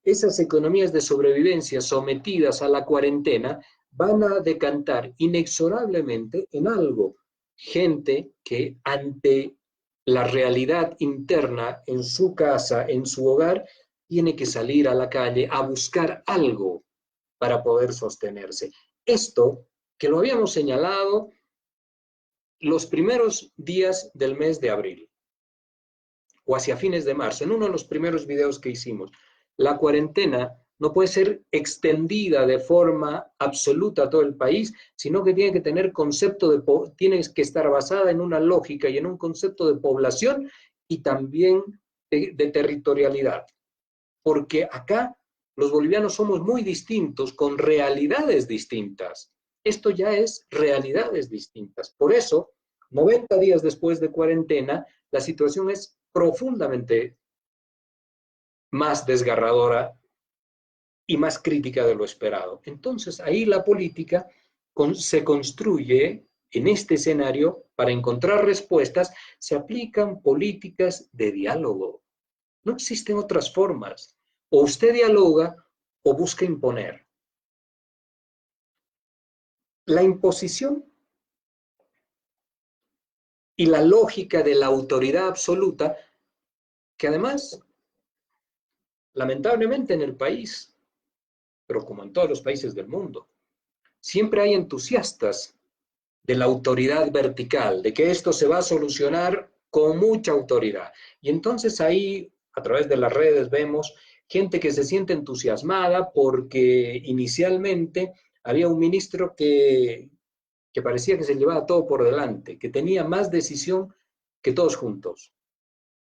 [SPEAKER 1] Esas economías de sobrevivencia sometidas a la cuarentena van a decantar inexorablemente en algo. Gente que ante la realidad interna en su casa, en su hogar, tiene que salir a la calle a buscar algo para poder sostenerse. Esto, que lo habíamos señalado los primeros días del mes de abril, o hacia fines de marzo, en uno de los primeros videos que hicimos, la cuarentena no puede ser extendida de forma absoluta a todo el país, sino que tiene que tener tiene que estar basada en una lógica y en un concepto de población y también de territorialidad. Porque acá los bolivianos somos muy distintos, con realidades distintas. Esto ya es realidades distintas. Por eso, 90 días después de cuarentena, la situación es profundamente más desgarradora y más crítica de lo esperado. Entonces, ahí la política se construye en este escenario para encontrar respuestas, se aplican políticas de diálogo. No existen otras formas. O usted dialoga o busca imponer. La imposición y la lógica de la autoridad absoluta, que además, lamentablemente en el país, pero como en todos los países del mundo, siempre hay entusiastas de la autoridad vertical, de que esto se va a solucionar con mucha autoridad. Y entonces ahí, a través de las redes, vemos gente que se siente entusiasmada porque inicialmente había un ministro que parecía que se llevaba todo por delante, que tenía más decisión que todos juntos.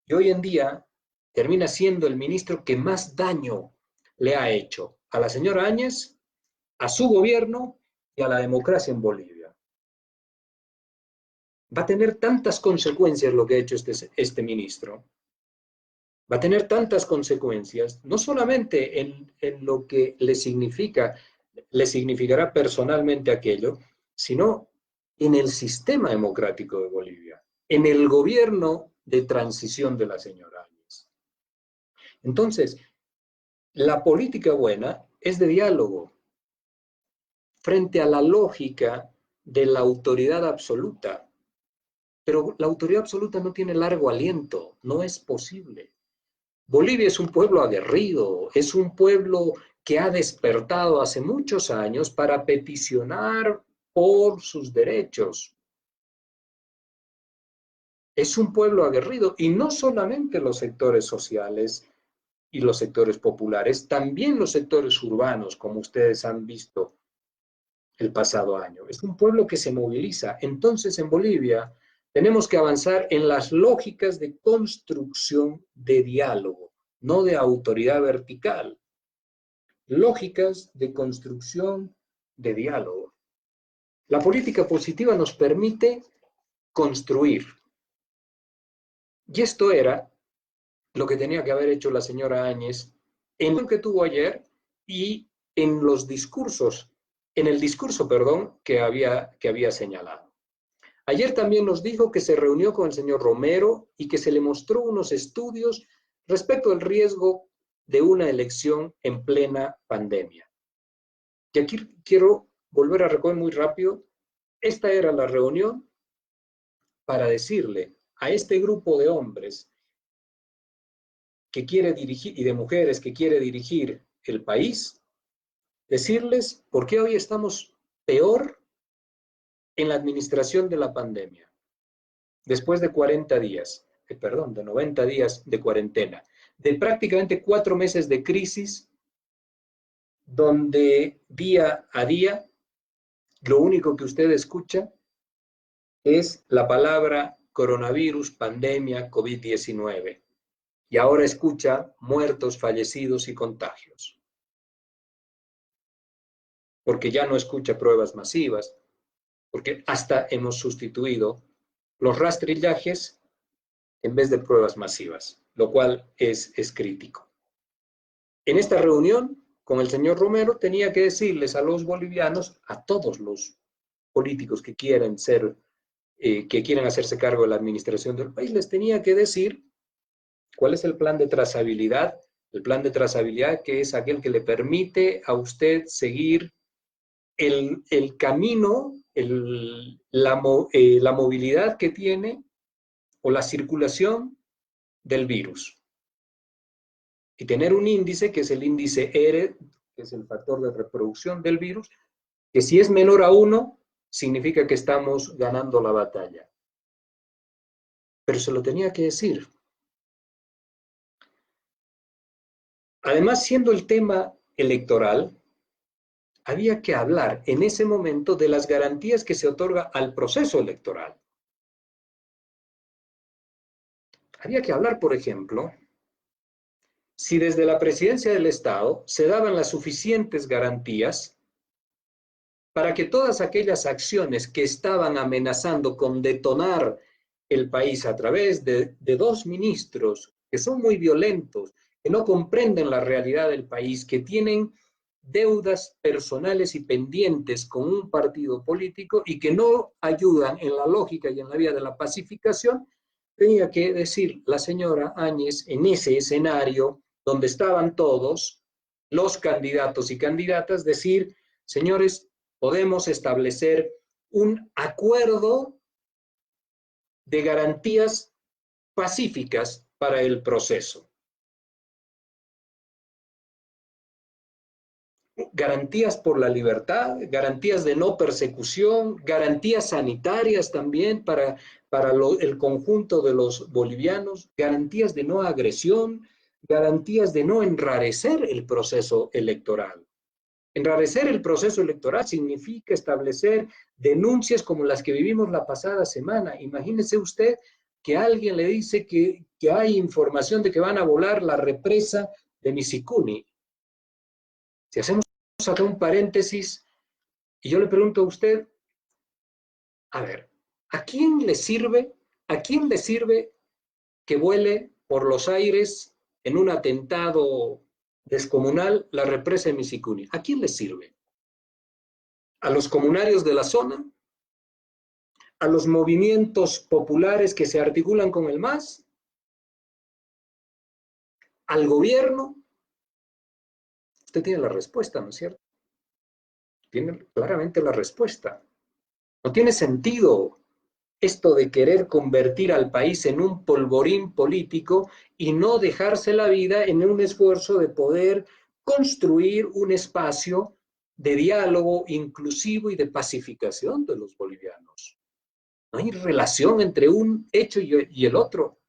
[SPEAKER 1] Y hoy en día termina siendo el ministro que más daño le ha hecho a la señora Áñez, a su gobierno y a la democracia en Bolivia. Va a tener tantas consecuencias lo que ha hecho este ministro. Va a tener tantas consecuencias, no solamente en lo que le significará personalmente aquello, sino en el sistema democrático de Bolivia, en el gobierno de transición de la señora Áñez. Entonces, la política buena es de diálogo frente a la lógica de la autoridad absoluta. Pero la autoridad absoluta no tiene largo aliento, no es posible. Bolivia es un pueblo aguerrido, es un pueblo que ha despertado hace muchos años para peticionar por sus derechos. Es un pueblo aguerrido y no solamente los sectores sociales y los sectores populares, también los sectores urbanos, como ustedes han visto el pasado año. Es un pueblo que se moviliza. Entonces, en Bolivia tenemos que avanzar en las lógicas de construcción de diálogo, no de autoridad vertical. Lógicas de construcción de diálogo. La política positiva nos permite construir. Y esto era lo que tenía que haber hecho la señora Áñez en lo que tuvo ayer y en los discursos, en el discurso, perdón, que había señalado. Ayer también nos dijo que se reunió con el señor Romero y que se le mostró unos estudios respecto al riesgo de una elección en plena pandemia. Y aquí quiero volver a recordar muy rápido, esta era la reunión para decirle a este grupo de hombres que quiere dirigir y de mujeres que quiere dirigir el país, decirles por qué hoy estamos peor en la administración de la pandemia, después de 40 días, de 90 días de cuarentena, de prácticamente 4 meses de crisis, donde día a día lo único que usted escucha es la palabra coronavirus, pandemia, COVID-19. Y ahora escucha muertos, fallecidos y contagios. Porque ya no escucha pruebas masivas, porque hasta hemos sustituido los rastrillajes en vez de pruebas masivas, lo cual es crítico. En esta reunión con el señor Romero tenía que decirles a los bolivianos, a todos los políticos que quieren hacerse cargo de la administración del país, les tenía que decir cuál es el plan de trazabilidad. El plan de trazabilidad que es aquel que le permite a usted seguir el camino, la movilidad que tiene o la circulación del virus. Y tener un índice que es el índice R, que es el factor de reproducción del virus, que si es menor a 1, significa que estamos ganando la batalla. Pero se lo tenía que decir. Además, siendo el tema electoral, había que hablar en ese momento de las garantías que se otorga al proceso electoral. Había que hablar, por ejemplo, si desde la presidencia del Estado se daban las suficientes garantías para que todas aquellas acciones que estaban amenazando con detonar el país a través de 2 ministros que son muy violentos, que no comprenden la realidad del país, que tienen deudas personales y pendientes con un partido político y que no ayudan en la lógica y en la vía de la pacificación, tenía que decir la señora Áñez en ese escenario donde estaban todos los candidatos y candidatas, decir, señores, podemos establecer un acuerdo de garantías pacíficas para el proceso. Garantías por la libertad, garantías de no persecución, garantías sanitarias también para el conjunto de los bolivianos, garantías de no agresión, garantías de no enrarecer el proceso electoral. Enrarecer el proceso electoral significa establecer denuncias como las que vivimos la pasada semana. Imagínese usted que alguien le dice que hay información de que van a volar la represa de Misicuni. Si hacemos acá un paréntesis, y yo le pregunto a usted, a ver, ¿a quién le sirve que vuele por los aires en un atentado descomunal la represa de Misicuni? ¿A quién le sirve? ¿A los comunarios de la zona? ¿A los movimientos populares que se articulan con el MAS? ¿Al gobierno? Usted tiene la respuesta, ¿no es cierto? Tiene claramente la respuesta. No tiene sentido esto de querer convertir al país en un polvorín político y no dejarse la vida en un esfuerzo de poder construir un espacio de diálogo inclusivo y de pacificación de los bolivianos. No hay relación entre un hecho y el otro.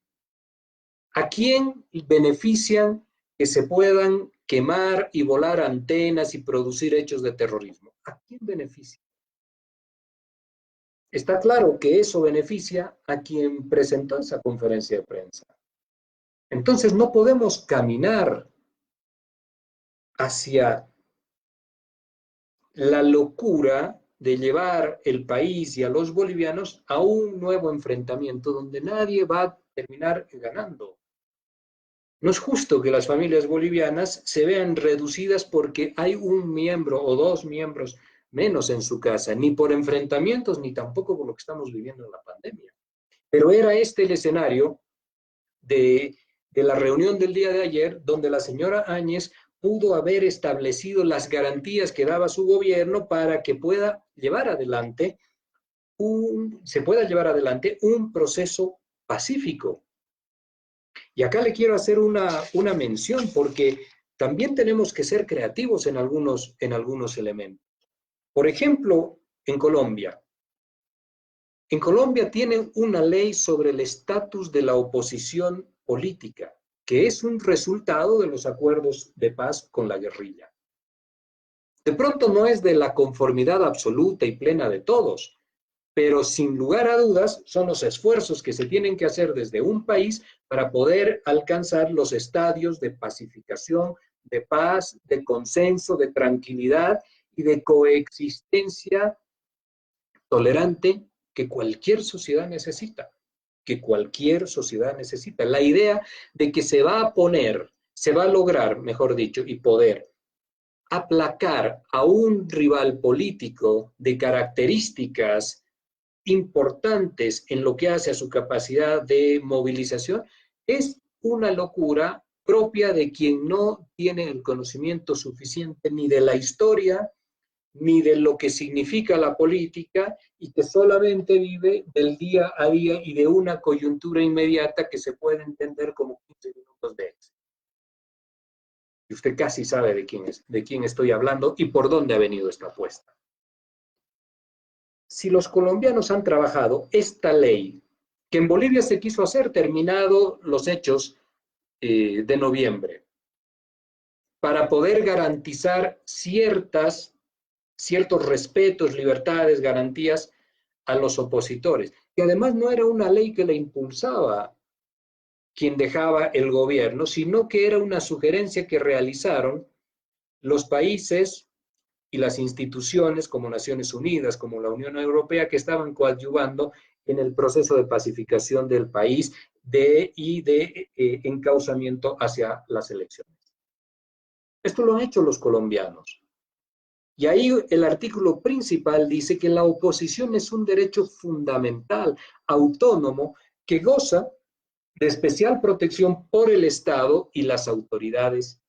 [SPEAKER 1] ¿A quién benefician que se puedan quemar y volar antenas y producir hechos de terrorismo? ¿A quién beneficia? Está claro que eso beneficia a quien presentó esa conferencia de prensa. Entonces no podemos caminar hacia la locura de llevar el país y a los bolivianos a un nuevo enfrentamiento donde nadie va a terminar ganando. No es justo que las familias bolivianas se vean reducidas porque hay un miembro o dos miembros menos en su casa, ni por enfrentamientos, ni tampoco por lo que estamos viviendo en la pandemia. Pero era este el escenario de la reunión del día de ayer, donde la señora Áñez pudo haber establecido las garantías que daba su gobierno para que pueda llevar adelante se pueda llevar adelante un proceso pacífico. Y acá le quiero hacer una mención, porque también tenemos que ser creativos en algunos elementos. Por ejemplo, en Colombia. En Colombia tienen una ley sobre el estatus de la oposición política, que es un resultado de los acuerdos de paz con la guerrilla. De pronto no es de la conformidad absoluta y plena de todos, pero sin lugar a dudas son los esfuerzos que se tienen que hacer desde un país para poder alcanzar los estadios de pacificación, de paz, de consenso, de tranquilidad y de coexistencia tolerante que cualquier sociedad necesita, La idea de que se va a lograr, mejor dicho, y poder aplacar a un rival político de características importantes en lo que hace a su capacidad de movilización, es una locura propia de quien no tiene el conocimiento suficiente ni de la historia, ni de lo que significa la política, y que solamente vive del día a día y de una coyuntura inmediata que se puede entender como 15 minutos de éxito. Y usted casi sabe de quién estoy hablando y por dónde ha venido esta apuesta. Si los colombianos han trabajado esta ley, que en Bolivia se quiso hacer terminado los hechos de noviembre, para poder garantizar ciertos respetos, libertades, garantías a los opositores, que además no era una ley que la impulsaba quien dejaba el gobierno, sino que era una sugerencia que realizaron los países y las instituciones como Naciones Unidas, como la Unión Europea, que estaban coadyuvando en el proceso de pacificación del país y de encauzamiento hacia las elecciones. Esto lo han hecho los colombianos. Y ahí el artículo principal dice que la oposición es un derecho fundamental, autónomo, que goza de especial protección por el Estado y las autoridades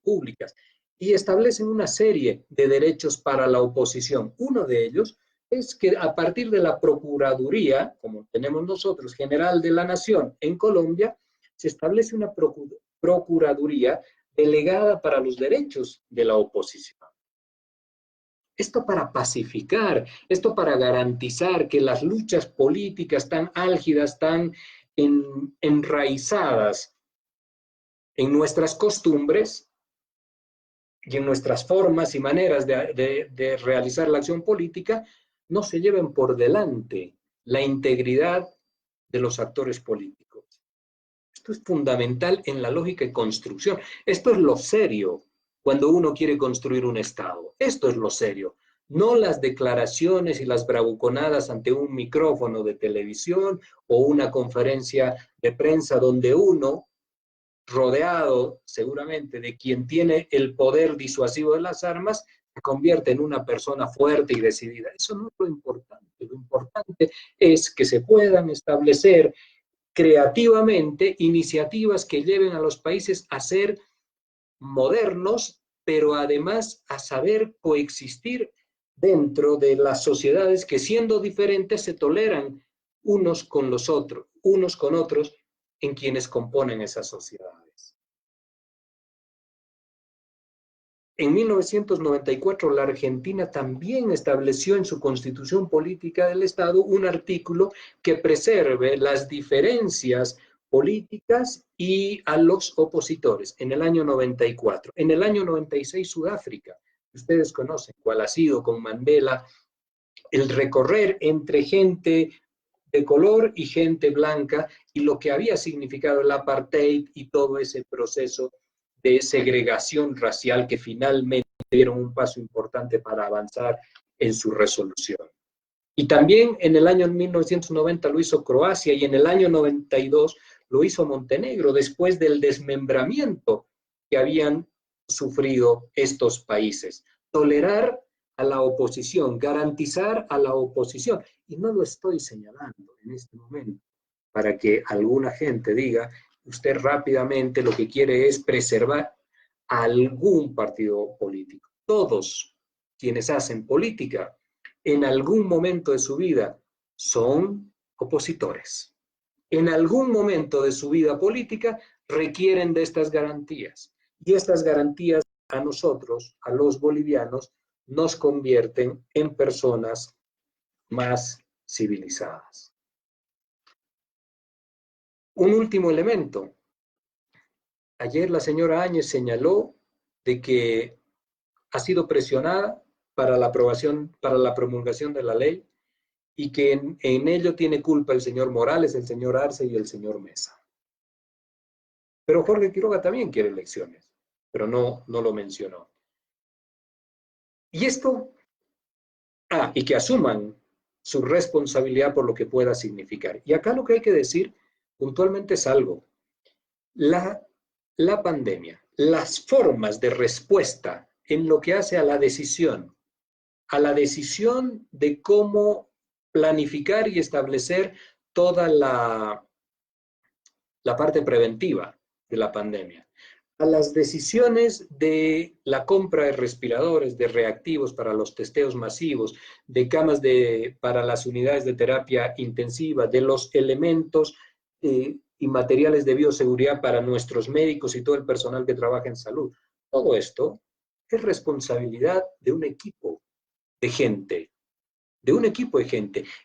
[SPEAKER 1] públicas, y establecen una serie de derechos para la oposición. Uno de ellos es que a partir de la Procuraduría, como tenemos nosotros, General de la Nación en Colombia, se establece una Procuraduría delegada para los derechos de la oposición. Esto para pacificar, esto para garantizar que las luchas políticas tan álgidas, tan enraizadas en nuestras costumbres y en nuestras formas y maneras de realizar la acción política, no se lleven por delante la integridad de los actores políticos. Esto es fundamental en la lógica de construcción. Esto es lo serio cuando uno quiere construir un Estado. Esto es lo serio. No las declaraciones y las bravuconadas ante un micrófono de televisión o una conferencia de prensa donde uno, rodeado seguramente de quien tiene el poder disuasivo de las armas, se convierte en una persona fuerte y decidida. Eso no es lo importante. Lo importante es que se puedan establecer creativamente iniciativas que lleven a los países a ser modernos, pero además a saber coexistir dentro de las sociedades que, siendo diferentes, se toleran unos con los otros, unos con otros en quienes componen esas sociedades. En 1994, la Argentina también estableció en su Constitución Política del Estado un artículo que preserve las diferencias políticas y a los opositores, en el año 94. En el año 96, Sudáfrica, ustedes conocen cuál ha sido con Mandela, el recorrer entre gente de color y gente blanca y lo que había significado el apartheid y todo ese proceso de segregación racial que finalmente dieron un paso importante para avanzar en su resolución. Y también en el año 1990 lo hizo Croacia y en el año 92 lo hizo Montenegro después del desmembramiento que habían sufrido estos países. Tolerar a la oposición, garantizar a la oposición. Y no lo estoy señalando en este momento para que alguna gente diga, usted rápidamente lo que quiere es preservar a algún partido político. Todos quienes hacen política en algún momento de su vida son opositores. En algún momento de su vida política requieren de estas garantías. Y estas garantías a nosotros, a los bolivianos, nos convierten en personas más civilizadas. Un último elemento. Ayer la señora Áñez señaló de que ha sido presionada para la aprobación, para la promulgación de la ley y que en ello tiene culpa el señor Morales, el señor Arce y el señor Mesa. Pero Jorge Quiroga también quiere elecciones, pero no lo mencionó. Y esto, y que asuman su responsabilidad por lo que pueda significar. Y acá lo que hay que decir puntualmente es algo. La pandemia, las formas de respuesta en lo que hace a la decisión de cómo planificar y establecer toda la parte preventiva de la pandemia, a las decisiones de la compra de respiradores, de reactivos para los testeos masivos, de camas para las unidades de terapia intensiva, de los elementos y materiales de bioseguridad para nuestros médicos y todo el personal que trabaja en salud. Todo esto es responsabilidad de un equipo de gente,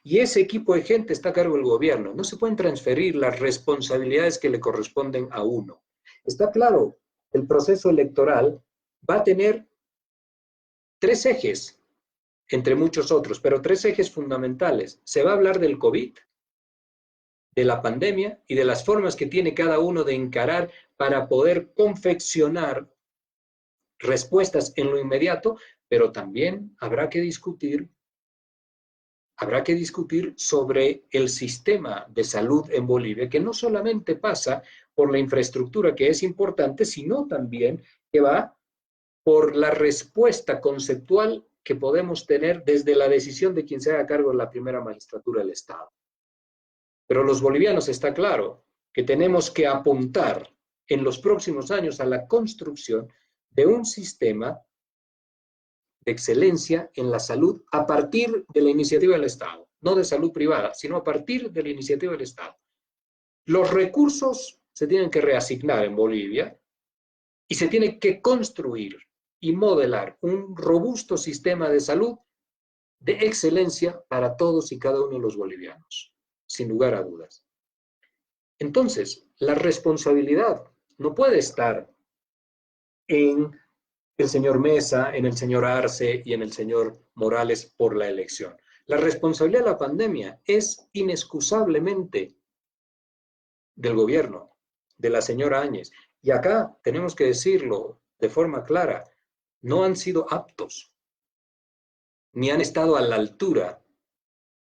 [SPEAKER 1] y ese equipo de gente está a cargo del gobierno. No se pueden transferir las responsabilidades que le corresponden a uno. Está claro, el proceso electoral va a tener 3 ejes, entre muchos otros, pero 3 ejes fundamentales. Se va a hablar del COVID, de la pandemia y de las formas que tiene cada uno de encarar para poder confeccionar respuestas en lo inmediato, pero también habrá que discutir sobre el sistema de salud en Bolivia, que no solamente pasa por la infraestructura, que es importante, sino también que va por la respuesta conceptual que podemos tener desde la decisión de quien se haga cargo de la primera magistratura del Estado. Pero los bolivianos está claro que tenemos que apuntar en los próximos años a la construcción de un sistema de excelencia en la salud a partir de la iniciativa del Estado, no de salud privada, sino a partir de la iniciativa del Estado. Los recursos se tienen que reasignar en Bolivia y se tiene que construir y modelar un robusto sistema de salud de excelencia para todos y cada uno de los bolivianos, sin lugar a dudas. Entonces, la responsabilidad no puede estar en el señor Mesa, en el señor Arce y en el señor Morales por la elección. La responsabilidad de la pandemia es inexcusablemente del gobierno, de la señora Áñez. Y acá tenemos que decirlo de forma clara, no han sido aptos, ni han estado a la altura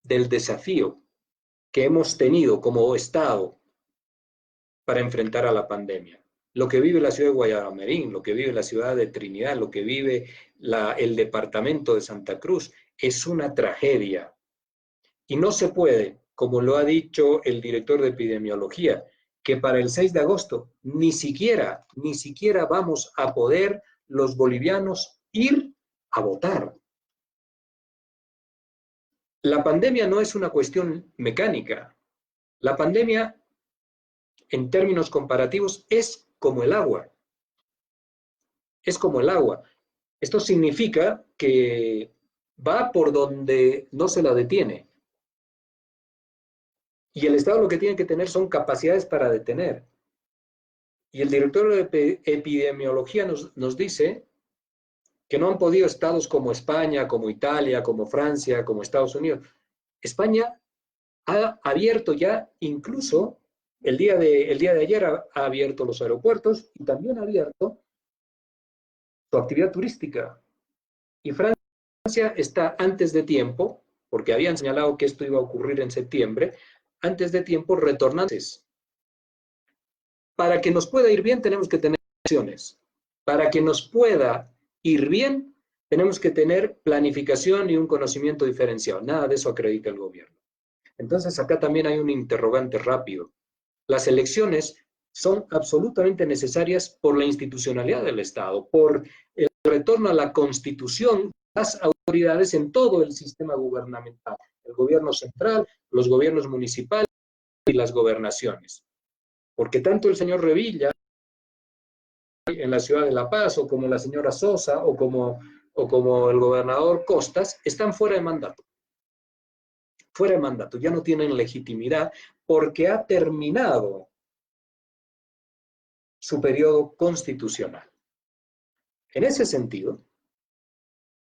[SPEAKER 1] del desafío que hemos tenido como Estado para enfrentar a la pandemia. Lo que vive la ciudad de Guayamarín, lo que vive la ciudad de Trinidad, lo que vive el departamento de Santa Cruz, es una tragedia. Y no se puede, como lo ha dicho el director de epidemiología, que para el 6 de agosto ni siquiera vamos a poder los bolivianos ir a votar. La pandemia no es una cuestión mecánica. La pandemia, en términos comparativos, es como el agua. Es como el agua. Esto significa que va por donde no se la detiene. Y el Estado lo que tiene que tener son capacidades para detener. Y el director de epidemiología nos dice que no han podido estados como España, como Italia, como Francia, como Estados Unidos. España ha abierto ya, incluso el día de ayer ha abierto los aeropuertos y también ha abierto su actividad turística. Y Francia está antes de tiempo, porque habían señalado que esto iba a ocurrir en septiembre, antes de tiempo retornando. Para que nos pueda ir bien tenemos que tener acciones. Para que nos pueda ir bien tenemos que tener planificación y un conocimiento diferenciado. Nada de eso acredita el gobierno. Entonces acá también hay un interrogante rápido. Las elecciones son absolutamente necesarias por la institucionalidad del Estado, por el retorno a la Constitución, las autoridades en todo el sistema gubernamental, el gobierno central, los gobiernos municipales y las gobernaciones. Porque tanto el señor Revilla en la ciudad de La Paz, o como la señora Sosa, o como el gobernador Costas, están fuera de mandato. Fuera de mandato, ya no tienen legitimidad porque ha terminado su periodo constitucional. En ese sentido,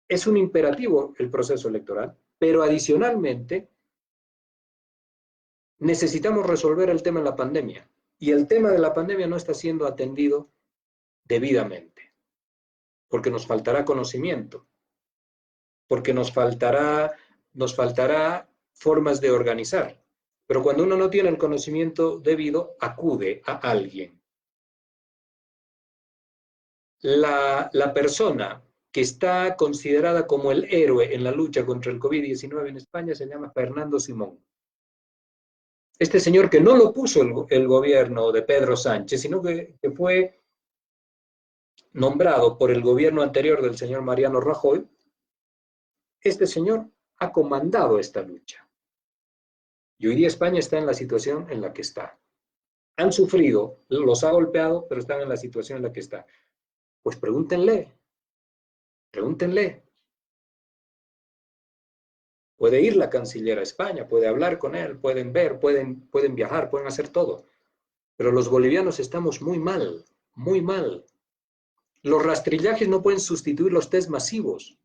[SPEAKER 1] es un imperativo el proceso electoral, pero adicionalmente necesitamos resolver el tema de la pandemia. Y el tema de la pandemia no está siendo atendido debidamente, porque nos faltará conocimiento, porque nos faltará formas de organizar. Pero cuando uno no tiene el conocimiento debido, acude a alguien. La persona que está considerada como el héroe en la lucha contra el COVID-19 en España se llama Fernando Simón. Este señor que no lo puso el gobierno de Pedro Sánchez, sino que fue nombrado por el gobierno anterior del señor Mariano Rajoy, este señor ha comandado esta lucha. Y hoy día España está en la situación en la que está. Han sufrido, los ha golpeado, pero están en la situación en la que está. Pues pregúntenle. Puede ir la canciller a España, puede hablar con él, pueden ver, pueden viajar, pueden hacer todo. Pero los bolivianos estamos muy mal, muy mal. Los rastrillajes no pueden sustituir los test masivos.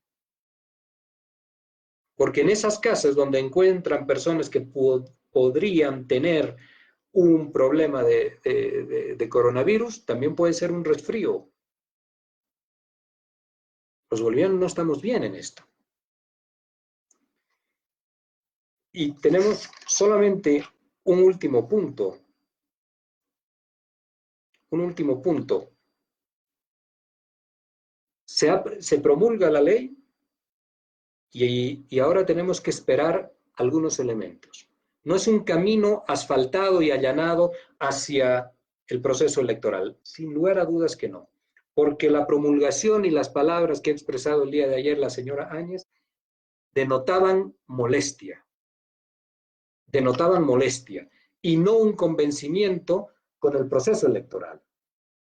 [SPEAKER 1] Porque en esas casas donde encuentran personas que podrían tener un problema de coronavirus, también puede ser un resfrío. Los bolivianos no estamos bien en esto. Y tenemos solamente un último punto. Se promulga la ley y ahora tenemos que esperar algunos elementos. no es un camino asfaltado y allanado hacia el proceso electoral. Sin lugar a dudas que no. Porque la promulgación y las palabras que ha expresado el día de ayer la señora Áñez denotaban molestia y no un convencimiento con el proceso electoral,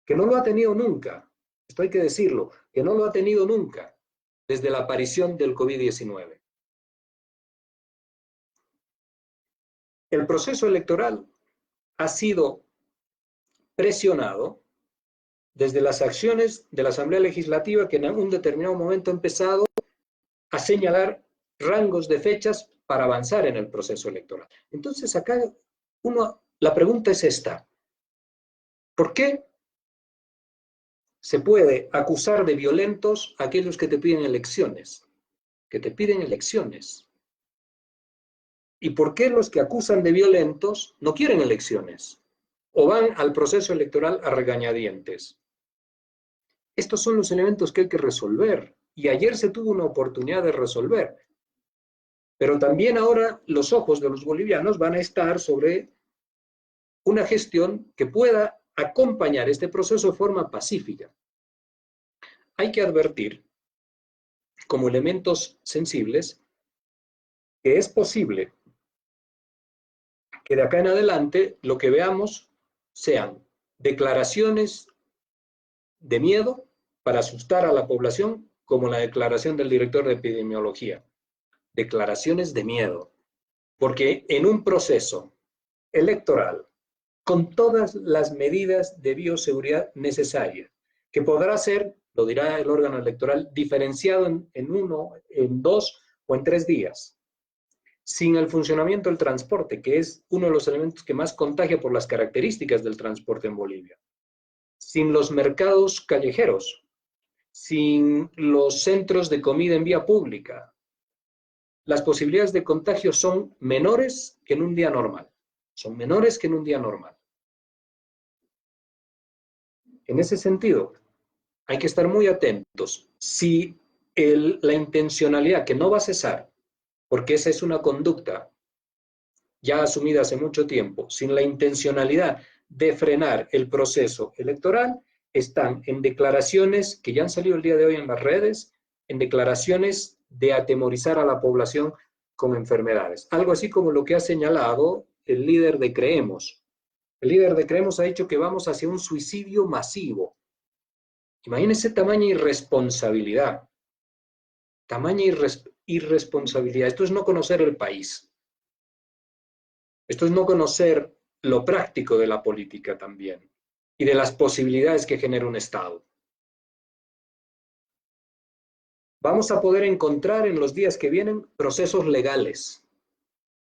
[SPEAKER 1] que no lo ha tenido nunca, esto hay que decirlo, que no lo ha tenido nunca desde la aparición del COVID-19. El proceso electoral ha sido presionado desde las acciones de la Asamblea Legislativa, que en un determinado momento ha empezado a señalar rangos de fechas para avanzar en el proceso electoral. Entonces acá la pregunta es esta: ¿por qué se puede acusar de violentos a aquellos que te piden elecciones? ¿Y por qué los que acusan de violentos no quieren elecciones? ¿O van al proceso electoral a regañadientes? Estos son los elementos que hay que resolver. Y ayer se tuvo una oportunidad de resolver. Pero también ahora los ojos de los bolivianos van a estar sobre una gestión que pueda acompañar este proceso de forma pacífica. Hay que advertir, como elementos sensibles, que es posible que de acá en adelante lo que veamos sean declaraciones de miedo para asustar a la población, como la declaración del director de epidemiología. Declaraciones de miedo, porque en un proceso electoral, con todas las medidas de bioseguridad necesarias, que podrá ser, lo dirá el órgano electoral, diferenciado en 1, en 2 o en 3 días, sin el funcionamiento del transporte, que es uno de los elementos que más contagia por las características del transporte en Bolivia, sin los mercados callejeros, sin los centros de comida en vía pública, las posibilidades de contagio son menores que en un día normal. Son menores que en un día normal. En ese sentido, hay que estar muy atentos. Si la intencionalidad, que no va a cesar, porque esa es una conducta ya asumida hace mucho tiempo, sin la intencionalidad de frenar el proceso electoral, están en declaraciones que ya han salido el día de hoy en las redes, en declaraciones de atemorizar a la población con enfermedades. Algo así como lo que ha señalado el líder de Creemos. El líder de Creemos ha dicho que vamos hacia un suicidio masivo. Imagínense tamaña irresponsabilidad. Tamaña irresponsabilidad. Esto es no conocer el país. Esto es no conocer lo práctico de la política también y de las posibilidades que genera un Estado. Vamos a poder encontrar en los días que vienen procesos legales.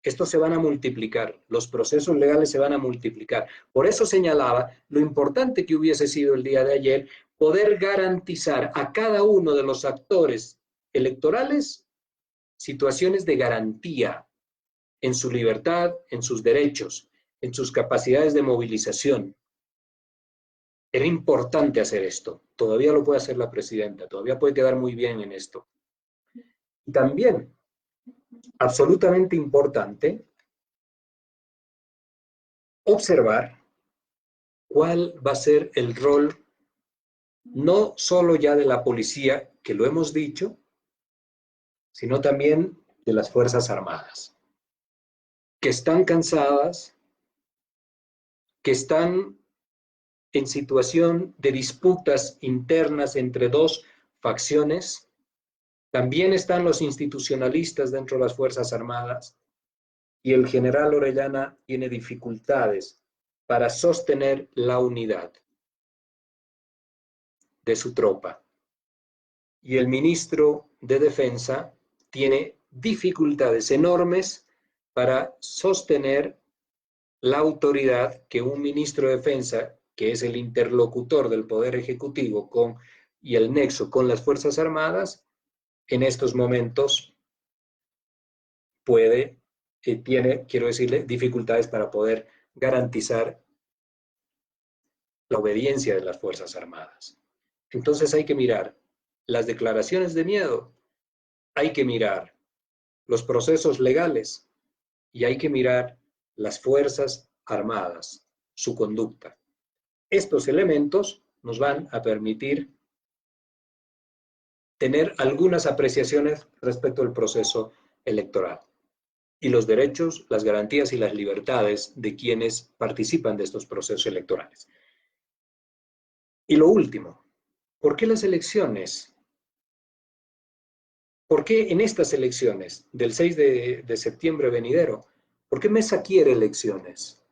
[SPEAKER 1] Estos se van a multiplicar, los procesos legales se van a multiplicar. Por eso señalaba lo importante que hubiese sido el día de ayer poder garantizar a cada uno de los actores electorales situaciones de garantía en su libertad, en sus derechos, en sus capacidades de movilización. Era importante hacer esto. Todavía lo puede hacer la presidenta, todavía puede quedar muy bien en esto. Y también, absolutamente importante, observar cuál va a ser el rol, no solo ya de la policía, que lo hemos dicho, sino también de las Fuerzas Armadas, que están cansadas, que están en situación de disputas internas entre dos facciones. También están los institucionalistas dentro de las Fuerzas Armadas y el general Orellana tiene dificultades para sostener la unidad de su tropa. Y el ministro de Defensa tiene dificultades enormes para sostener la autoridad que un ministro de Defensa, que es el interlocutor del Poder Ejecutivo y el nexo con las Fuerzas Armadas, en estos momentos tiene, quiero decirle, dificultades para poder garantizar la obediencia de las Fuerzas Armadas. Entonces hay que mirar las declaraciones de miedo, hay que mirar los procesos legales y hay que mirar las Fuerzas Armadas, su conducta. Estos elementos nos van a permitir tener algunas apreciaciones respecto al proceso electoral y los derechos, las garantías y las libertades de quienes participan de estos procesos electorales. Y lo último, ¿por qué las elecciones? ¿Por qué en estas elecciones del 6 de septiembre venidero? ¿Por qué Mesa quiere elecciones?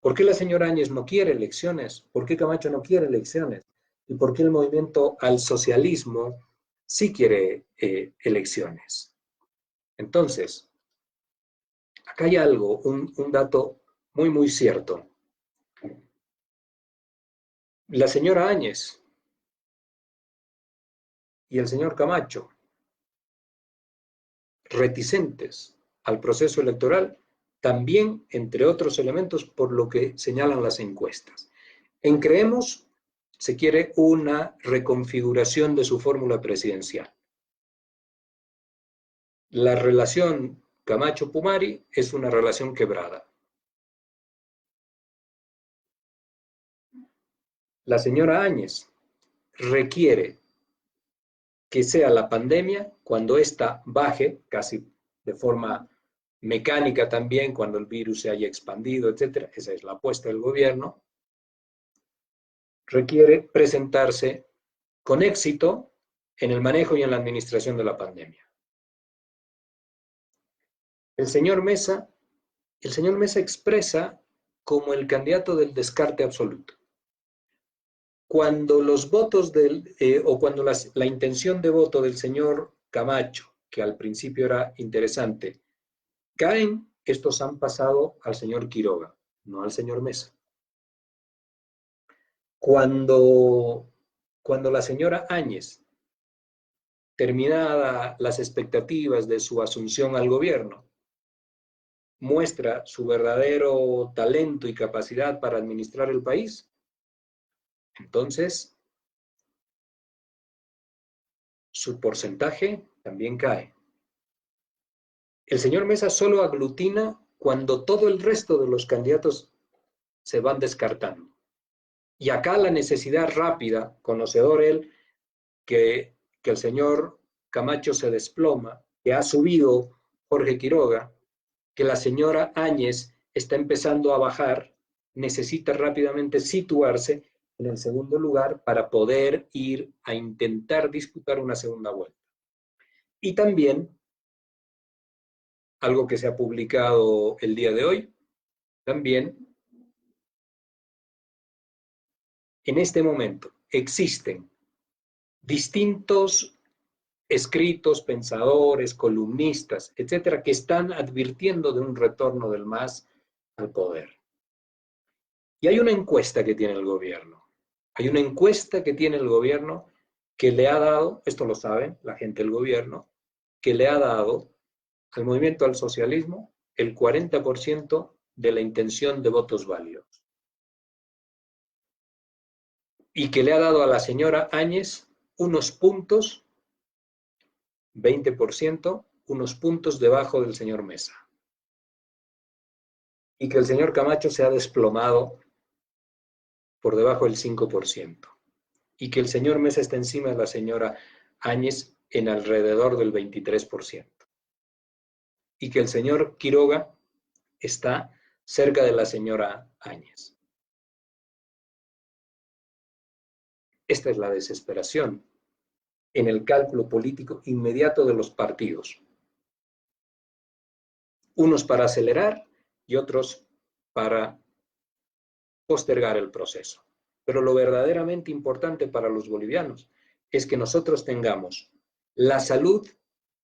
[SPEAKER 1] ¿Por qué la señora Áñez no quiere elecciones? ¿Por qué Camacho no quiere elecciones? ¿Y por qué el movimiento al socialismo sí quiere elecciones? Entonces, acá hay algo, un dato muy, muy cierto. La señora Áñez y el señor Camacho, reticentes al proceso electoral, también, entre otros elementos, por lo que señalan las encuestas. En Creemos se quiere una reconfiguración de su fórmula presidencial. La relación Camacho-Pumari es una relación quebrada. La señora Áñez requiere que sea la pandemia cuando ésta baje, casi de forma mecánica también, cuando el virus se haya expandido, etcétera. Esa es la apuesta del gobierno. Requiere presentarse con éxito en el manejo y en la administración de la pandemia. El señor Mesa expresa como el candidato del descarte absoluto. Cuando los votos o cuando la intención de voto del señor Camacho, que al principio era interesante, caen, estos han pasado al señor Quiroga, no al señor Mesa. Cuando la señora Áñez, terminadas las expectativas de su asunción al gobierno, muestra su verdadero talento y capacidad para administrar el país, entonces su porcentaje también cae. El señor Mesa solo aglutina cuando todo el resto de los candidatos se van descartando. Y acá la necesidad rápida, conocedor él, que el señor Camacho se desploma, que ha subido Jorge Quiroga, que la señora Áñez está empezando a bajar, necesita rápidamente situarse en el segundo lugar para poder ir a intentar disputar una segunda vuelta. Y también, algo que se ha publicado el día de hoy, también en este momento existen distintos escritos, pensadores, columnistas, etcétera, que están advirtiendo de un retorno del MAS al poder. Y hay una encuesta que tiene el gobierno. Hay una encuesta que tiene el gobierno que le ha dado, esto lo saben la gente del gobierno, que le ha dado al movimiento al socialismo el 40% de la intención de votos válidos. Y que le ha dado a la señora Áñez unos puntos, 20%, unos puntos debajo del señor Mesa. Y que el señor Camacho se ha desplomado por debajo del 5%. Y que el señor Mesa está encima de la señora Áñez en alrededor del 23%. Y que el señor Quiroga está cerca de la señora Áñez. Esta es la desesperación en el cálculo político inmediato de los partidos. Unos para acelerar y otros para postergar el proceso. Pero lo verdaderamente importante para los bolivianos es que nosotros tengamos la salud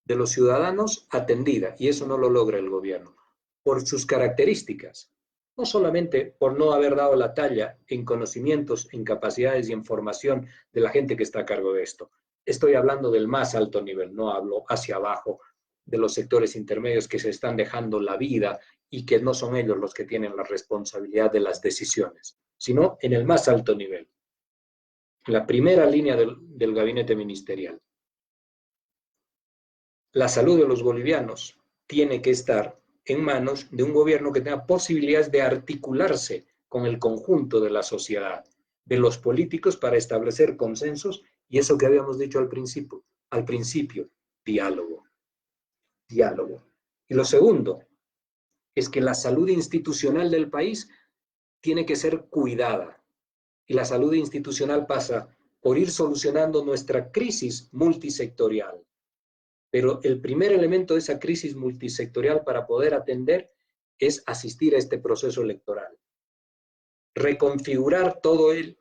[SPEAKER 1] de los ciudadanos atendida, y eso no lo logra el gobierno, por sus características, no solamente por no haber dado la talla en conocimientos, en capacidades y en formación de la gente que está a cargo de esto. Estoy hablando del más alto nivel, no hablo hacia abajo de los sectores intermedios que se están dejando la vida y que no son ellos los que tienen la responsabilidad de las decisiones, sino en el más alto nivel, la primera línea del gabinete ministerial. La salud de los bolivianos tiene que estar en manos de un gobierno que tenga posibilidades de articularse con el conjunto de la sociedad, de los políticos, para establecer consensos, y eso que habíamos dicho al principio, diálogo. Diálogo. Y lo segundo es que la salud institucional del país tiene que ser cuidada. Y la salud institucional pasa por ir solucionando nuestra crisis multisectorial. Pero el primer elemento de esa crisis multisectorial para poder atender es asistir a este proceso electoral. Reconfigurar todo el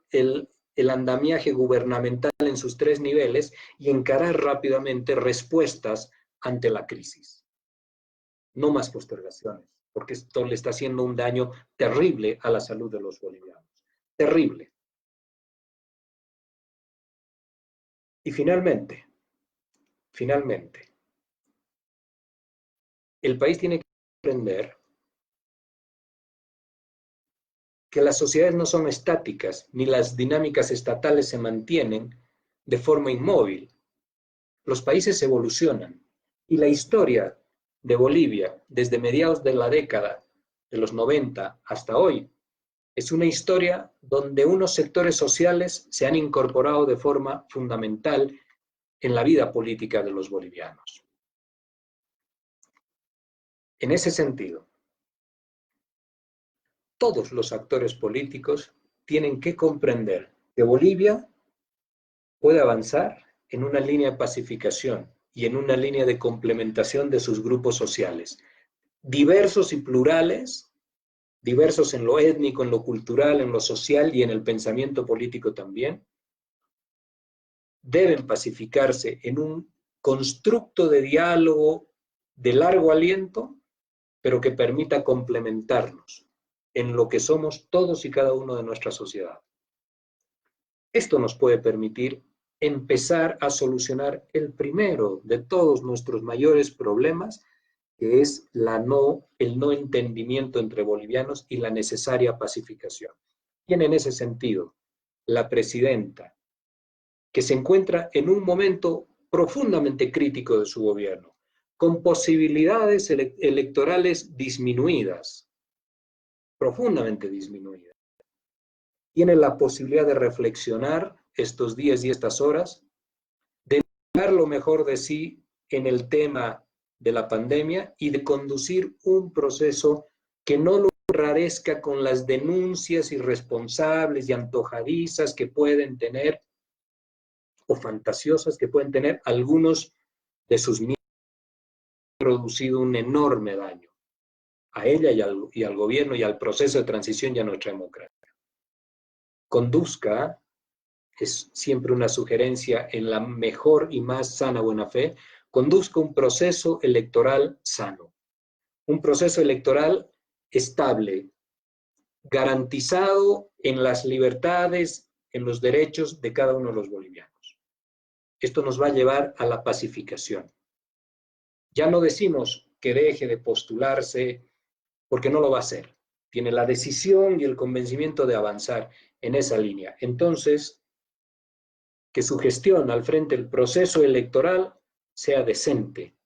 [SPEAKER 1] andamiaje gubernamental en sus 3 niveles y encarar rápidamente respuestas ante la crisis. No más postergaciones, porque esto le está haciendo un daño terrible a la salud de los bolivianos. Terrible. Y finalmente, el país tiene que aprender que las sociedades no son estáticas, ni las dinámicas estatales se mantienen de forma inmóvil. Los países evolucionan. Y la historia de Bolivia, desde mediados de la década de los 90 hasta hoy, es una historia donde unos sectores sociales se han incorporado de forma fundamental en la vida política de los bolivianos. En ese sentido, todos los actores políticos tienen que comprender que Bolivia puede avanzar en una línea de pacificación y en una línea de complementación de sus grupos sociales, diversos y plurales, diversos en lo étnico, en lo cultural, en lo social y en el pensamiento político también, deben pacificarse en un constructo de diálogo de largo aliento, pero que permita complementarnos en lo que somos todos y cada uno de nuestra sociedad. Esto nos puede permitir empezar a solucionar el primero de todos nuestros mayores problemas, que es el no entendimiento entre bolivianos y la necesaria pacificación. Y en ese sentido, la presidenta, que se encuentra en un momento profundamente crítico de su gobierno, con posibilidades electorales disminuidas, profundamente disminuidas, tiene la posibilidad de reflexionar estos días y estas horas, de dar lo mejor de sí en el tema de la pandemia y de conducir un proceso que no lo enrarezca con las denuncias irresponsables y antojadizas que pueden tener, o fantasiosas que pueden tener algunos de sus miembros, que han producido un enorme daño a ella y al gobierno y al proceso de transición y a nuestra democracia. Conduzca, es siempre una sugerencia en la mejor y más sana buena fe, conduzca un proceso electoral sano, un proceso electoral estable, garantizado en las libertades, en los derechos de cada uno de los bolivianos. Esto nos va a llevar a la pacificación. Ya no decimos que deje de postularse, porque no lo va a hacer. Tiene la decisión y el convencimiento de avanzar en esa línea. Entonces, que su gestión al frente del proceso electoral sea decente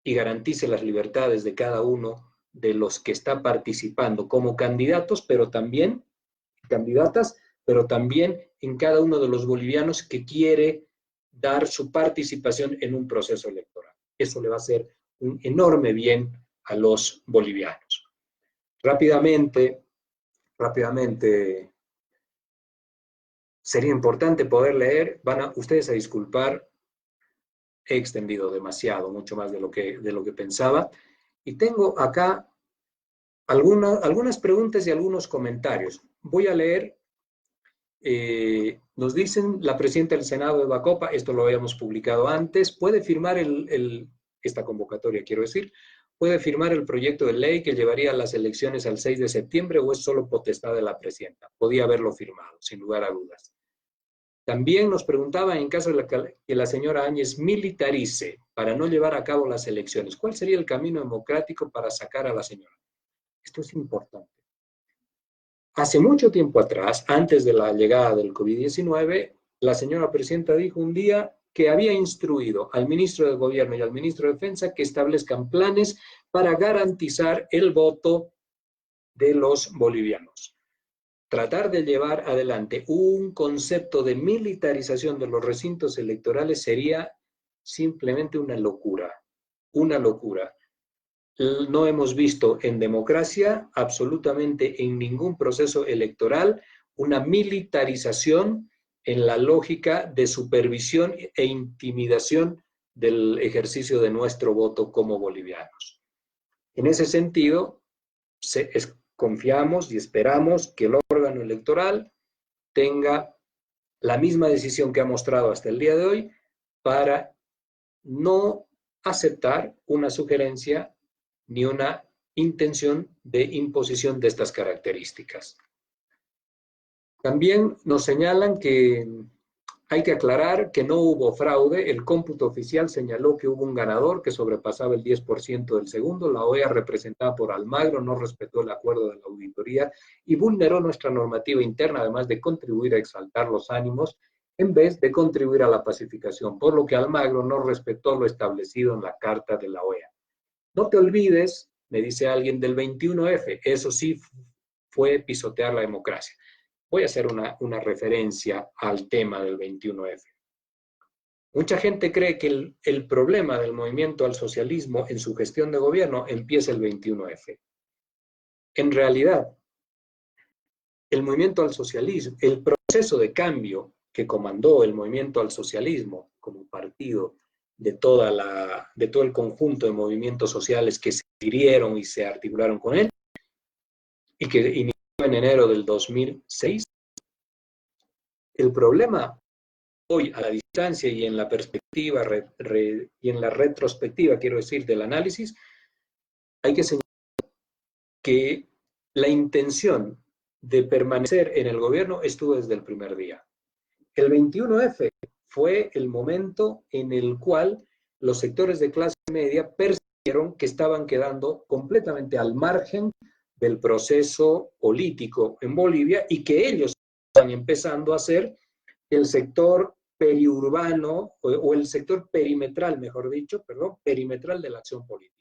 [SPEAKER 1] y garantice las libertades de cada uno de los que está participando como candidatos, pero también candidatas, pero también en cada uno de los bolivianos que quiere dar su participación en un proceso electoral. Eso le va a hacer un enorme bien a los bolivianos. Rápidamente, sería importante poder leer, van ustedes a disculpar, he extendido demasiado, mucho más de lo que pensaba, y tengo acá algunas preguntas y algunos comentarios. Voy a leer, nos dicen, la presidenta del Senado, Eva Copa, esto lo habíamos publicado antes, puede firmar esta convocatoria, quiero decir, puede firmar el proyecto de ley que llevaría a las elecciones al 6 de septiembre o es solo potestad de la presidenta. Podía haberlo firmado, sin lugar a dudas. También nos preguntaban, en caso de que la señora Áñez militarice para no llevar a cabo las elecciones, ¿cuál sería el camino democrático para sacar a la señora? Esto es importante. Hace mucho tiempo atrás, antes de la llegada del COVID-19, la señora presidenta dijo un día que había instruido al ministro de Gobierno y al ministro de Defensa que establezcan planes para garantizar el voto de los bolivianos. Tratar de llevar adelante un concepto de militarización de los recintos electorales sería simplemente una locura, una locura. No hemos visto en democracia, absolutamente en ningún proceso electoral, una militarización en la lógica de supervisión e intimidación del ejercicio de nuestro voto como bolivianos. En ese sentido, confiamos y esperamos que el órgano electoral tenga la misma decisión que ha mostrado hasta el día de hoy para no aceptar una sugerencia ni una intención de imposición de estas características. También nos señalan que hay que aclarar que no hubo fraude. El cómputo oficial señaló que hubo un ganador que sobrepasaba el 10% del segundo. La OEA, representada por Almagro, no respetó el acuerdo de la auditoría y vulneró nuestra normativa interna, además de contribuir a exaltar los ánimos, en vez de contribuir a la pacificación, por lo que Almagro no respetó lo establecido en la Carta de la OEA. No te olvides, me dice alguien, del 21F. Eso sí fue pisotear la democracia. Voy a hacer una referencia al tema del 21F. Mucha gente cree que el problema del movimiento al socialismo en su gestión de gobierno empieza el 21F. En realidad, el movimiento al socialismo, el proceso de cambio que comandó el movimiento al socialismo como partido de todo el conjunto de movimientos sociales que se adhirieron y se articularon con él, y que inició en enero del 2006, el problema hoy a la distancia y en la perspectiva y en la retrospectiva, quiero decir, del análisis, hay que señalar que la intención de permanecer en el gobierno estuvo desde el primer día. El 21F fue el momento en el cual los sectores de clase media percibieron que estaban quedando completamente al margen del proceso político en Bolivia y que ellos estaban empezando a ser el sector periurbano o el sector perimetral, mejor dicho, perimetral de la acción política.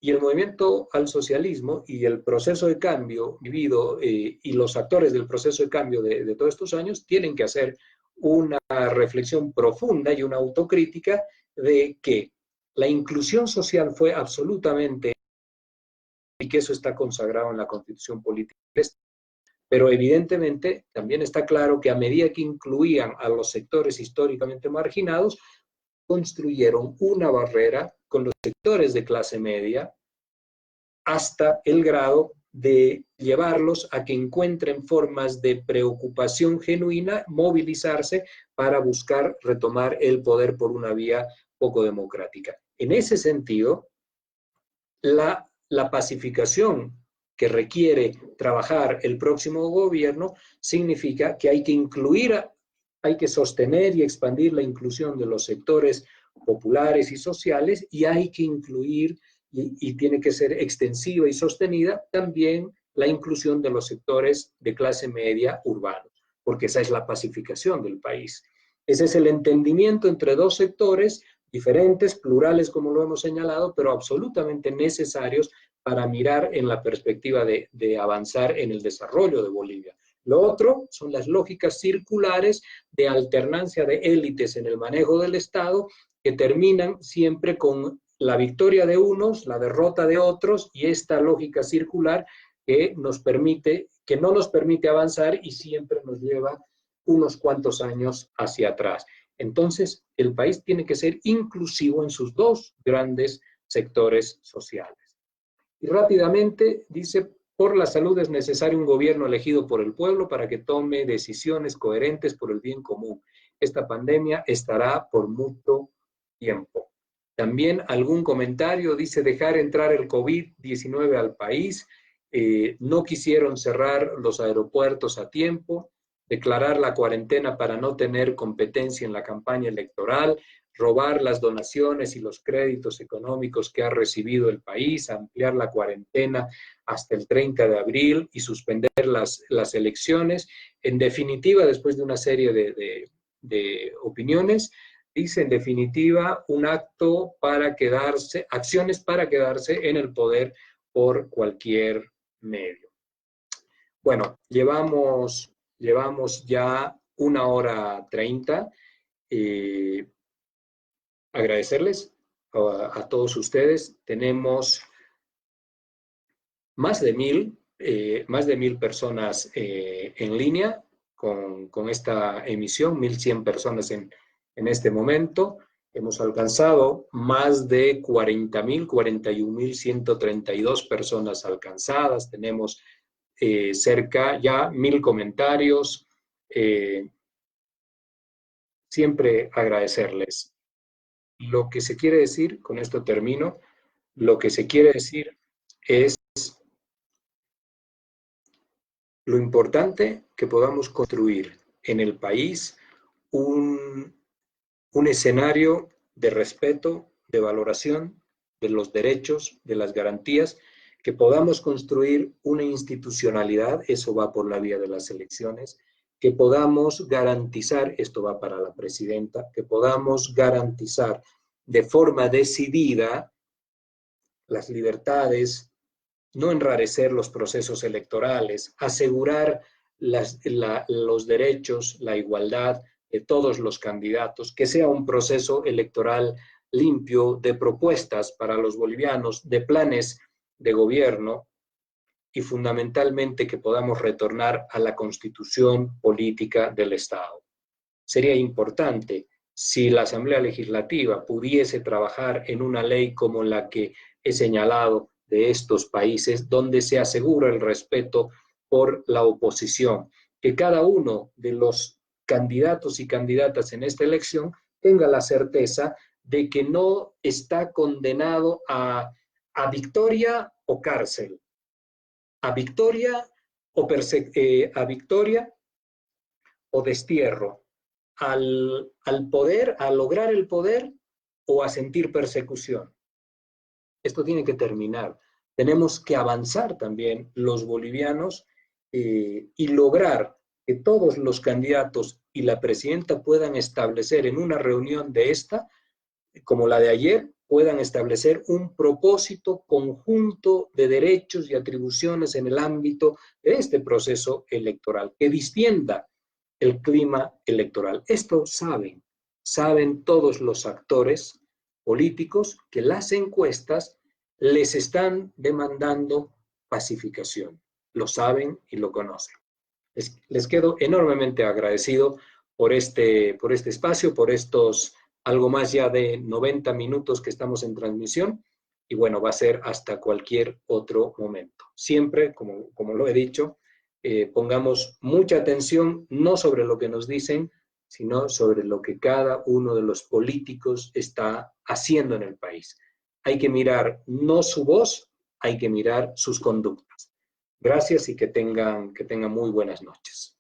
[SPEAKER 1] Y el movimiento al socialismo y el proceso de cambio vivido y los actores del proceso de cambio de todos estos años tienen que hacer una reflexión profunda y una autocrítica de que la inclusión social fue absolutamente, y que eso está consagrado en la Constitución Política, pero evidentemente también está claro que a medida que incluían a los sectores históricamente marginados, construyeron una barrera con los sectores de clase media hasta el grado de llevarlos a que encuentren formas de preocupación genuina, movilizarse para buscar retomar el poder por una vía poco democrática. En ese sentido, la pacificación que requiere trabajar el próximo gobierno significa que hay que incluir, hay que sostener y expandir la inclusión de los sectores populares y sociales, y hay que incluir, y tiene que ser extensiva y sostenida, también la inclusión de los sectores de clase media urbanos, porque esa es la pacificación del país. Ese es el entendimiento entre dos sectores diferentes, plurales como lo hemos señalado, pero absolutamente necesarios para mirar en la perspectiva de avanzar en el desarrollo de Bolivia. Lo otro son las lógicas circulares de alternancia de élites en el manejo del Estado que terminan siempre con la victoria de unos, la derrota de otros, y esta lógica circular que no nos permite avanzar y siempre nos lleva unos cuantos años hacia atrás. Entonces, el país tiene que ser inclusivo en sus dos grandes sectores sociales. Y rápidamente dice, por la salud es necesario un gobierno elegido por el pueblo para que tome decisiones coherentes por el bien común. Esta pandemia estará por mucho tiempo. También algún comentario dice dejar entrar el COVID-19 al país, no quisieron cerrar los aeropuertos a tiempo, declarar la cuarentena para no tener competencia en la campaña electoral, robar las donaciones y los créditos económicos que ha recibido el país, ampliar la cuarentena hasta el 30 de abril y suspender las elecciones. En definitiva, después de una serie de opiniones, dice en definitiva un acto para quedarse, acciones para quedarse en el poder por cualquier medio. Bueno, llevamos ya 1 hora 30. Agradecerles a todos ustedes. Tenemos más de 1000 personas en línea con esta emisión, 1100 personas en este momento. Hemos alcanzado más de 40.000, 41.132 personas alcanzadas. Tenemos cerca ya 1000 comentarios. Siempre agradecerles. Lo que se quiere decir, con esto termino, lo que se quiere decir es lo importante que podamos construir en el país un escenario de respeto, de valoración de los derechos, de las garantías, que podamos construir una institucionalidad, eso va por la vía de las elecciones, que podamos garantizar, esto va para la presidenta, que podamos garantizar de forma decidida las libertades, no enrarecer los procesos electorales, asegurar los derechos, la igualdad de todos los candidatos, que sea un proceso electoral limpio de propuestas para los bolivianos, de planes de gobierno y fundamentalmente que podamos retornar a la constitución política del Estado. Sería importante si la Asamblea Legislativa pudiese trabajar en una ley como la que he señalado de estos países, donde se asegura el respeto por la oposición, que cada uno de los candidatos y candidatas en esta elección tenga la certeza de que no está condenado a victoria o cárcel, a victoria o destierro, al poder, a lograr el poder o a sentir persecución. Esto tiene que terminar. Tenemos que avanzar también los bolivianos y lograr que todos los candidatos y la presidenta puedan establecer en una reunión de esta, como la de ayer, puedan establecer un propósito conjunto de derechos y atribuciones en el ámbito de este proceso electoral, que distienda el clima electoral. Esto saben todos los actores políticos que las encuestas les están demandando pacificación. Lo saben y lo conocen. Les quedo enormemente agradecido por este espacio, por estos algo más ya de 90 minutos que estamos en transmisión. Y bueno, va a ser hasta cualquier otro momento. Siempre, como lo he dicho, pongamos mucha atención no sobre lo que nos dicen, sino sobre lo que cada uno de los políticos está haciendo en el país. Hay que mirar no su voz, hay que mirar sus conductas. Gracias y que tengan muy buenas noches.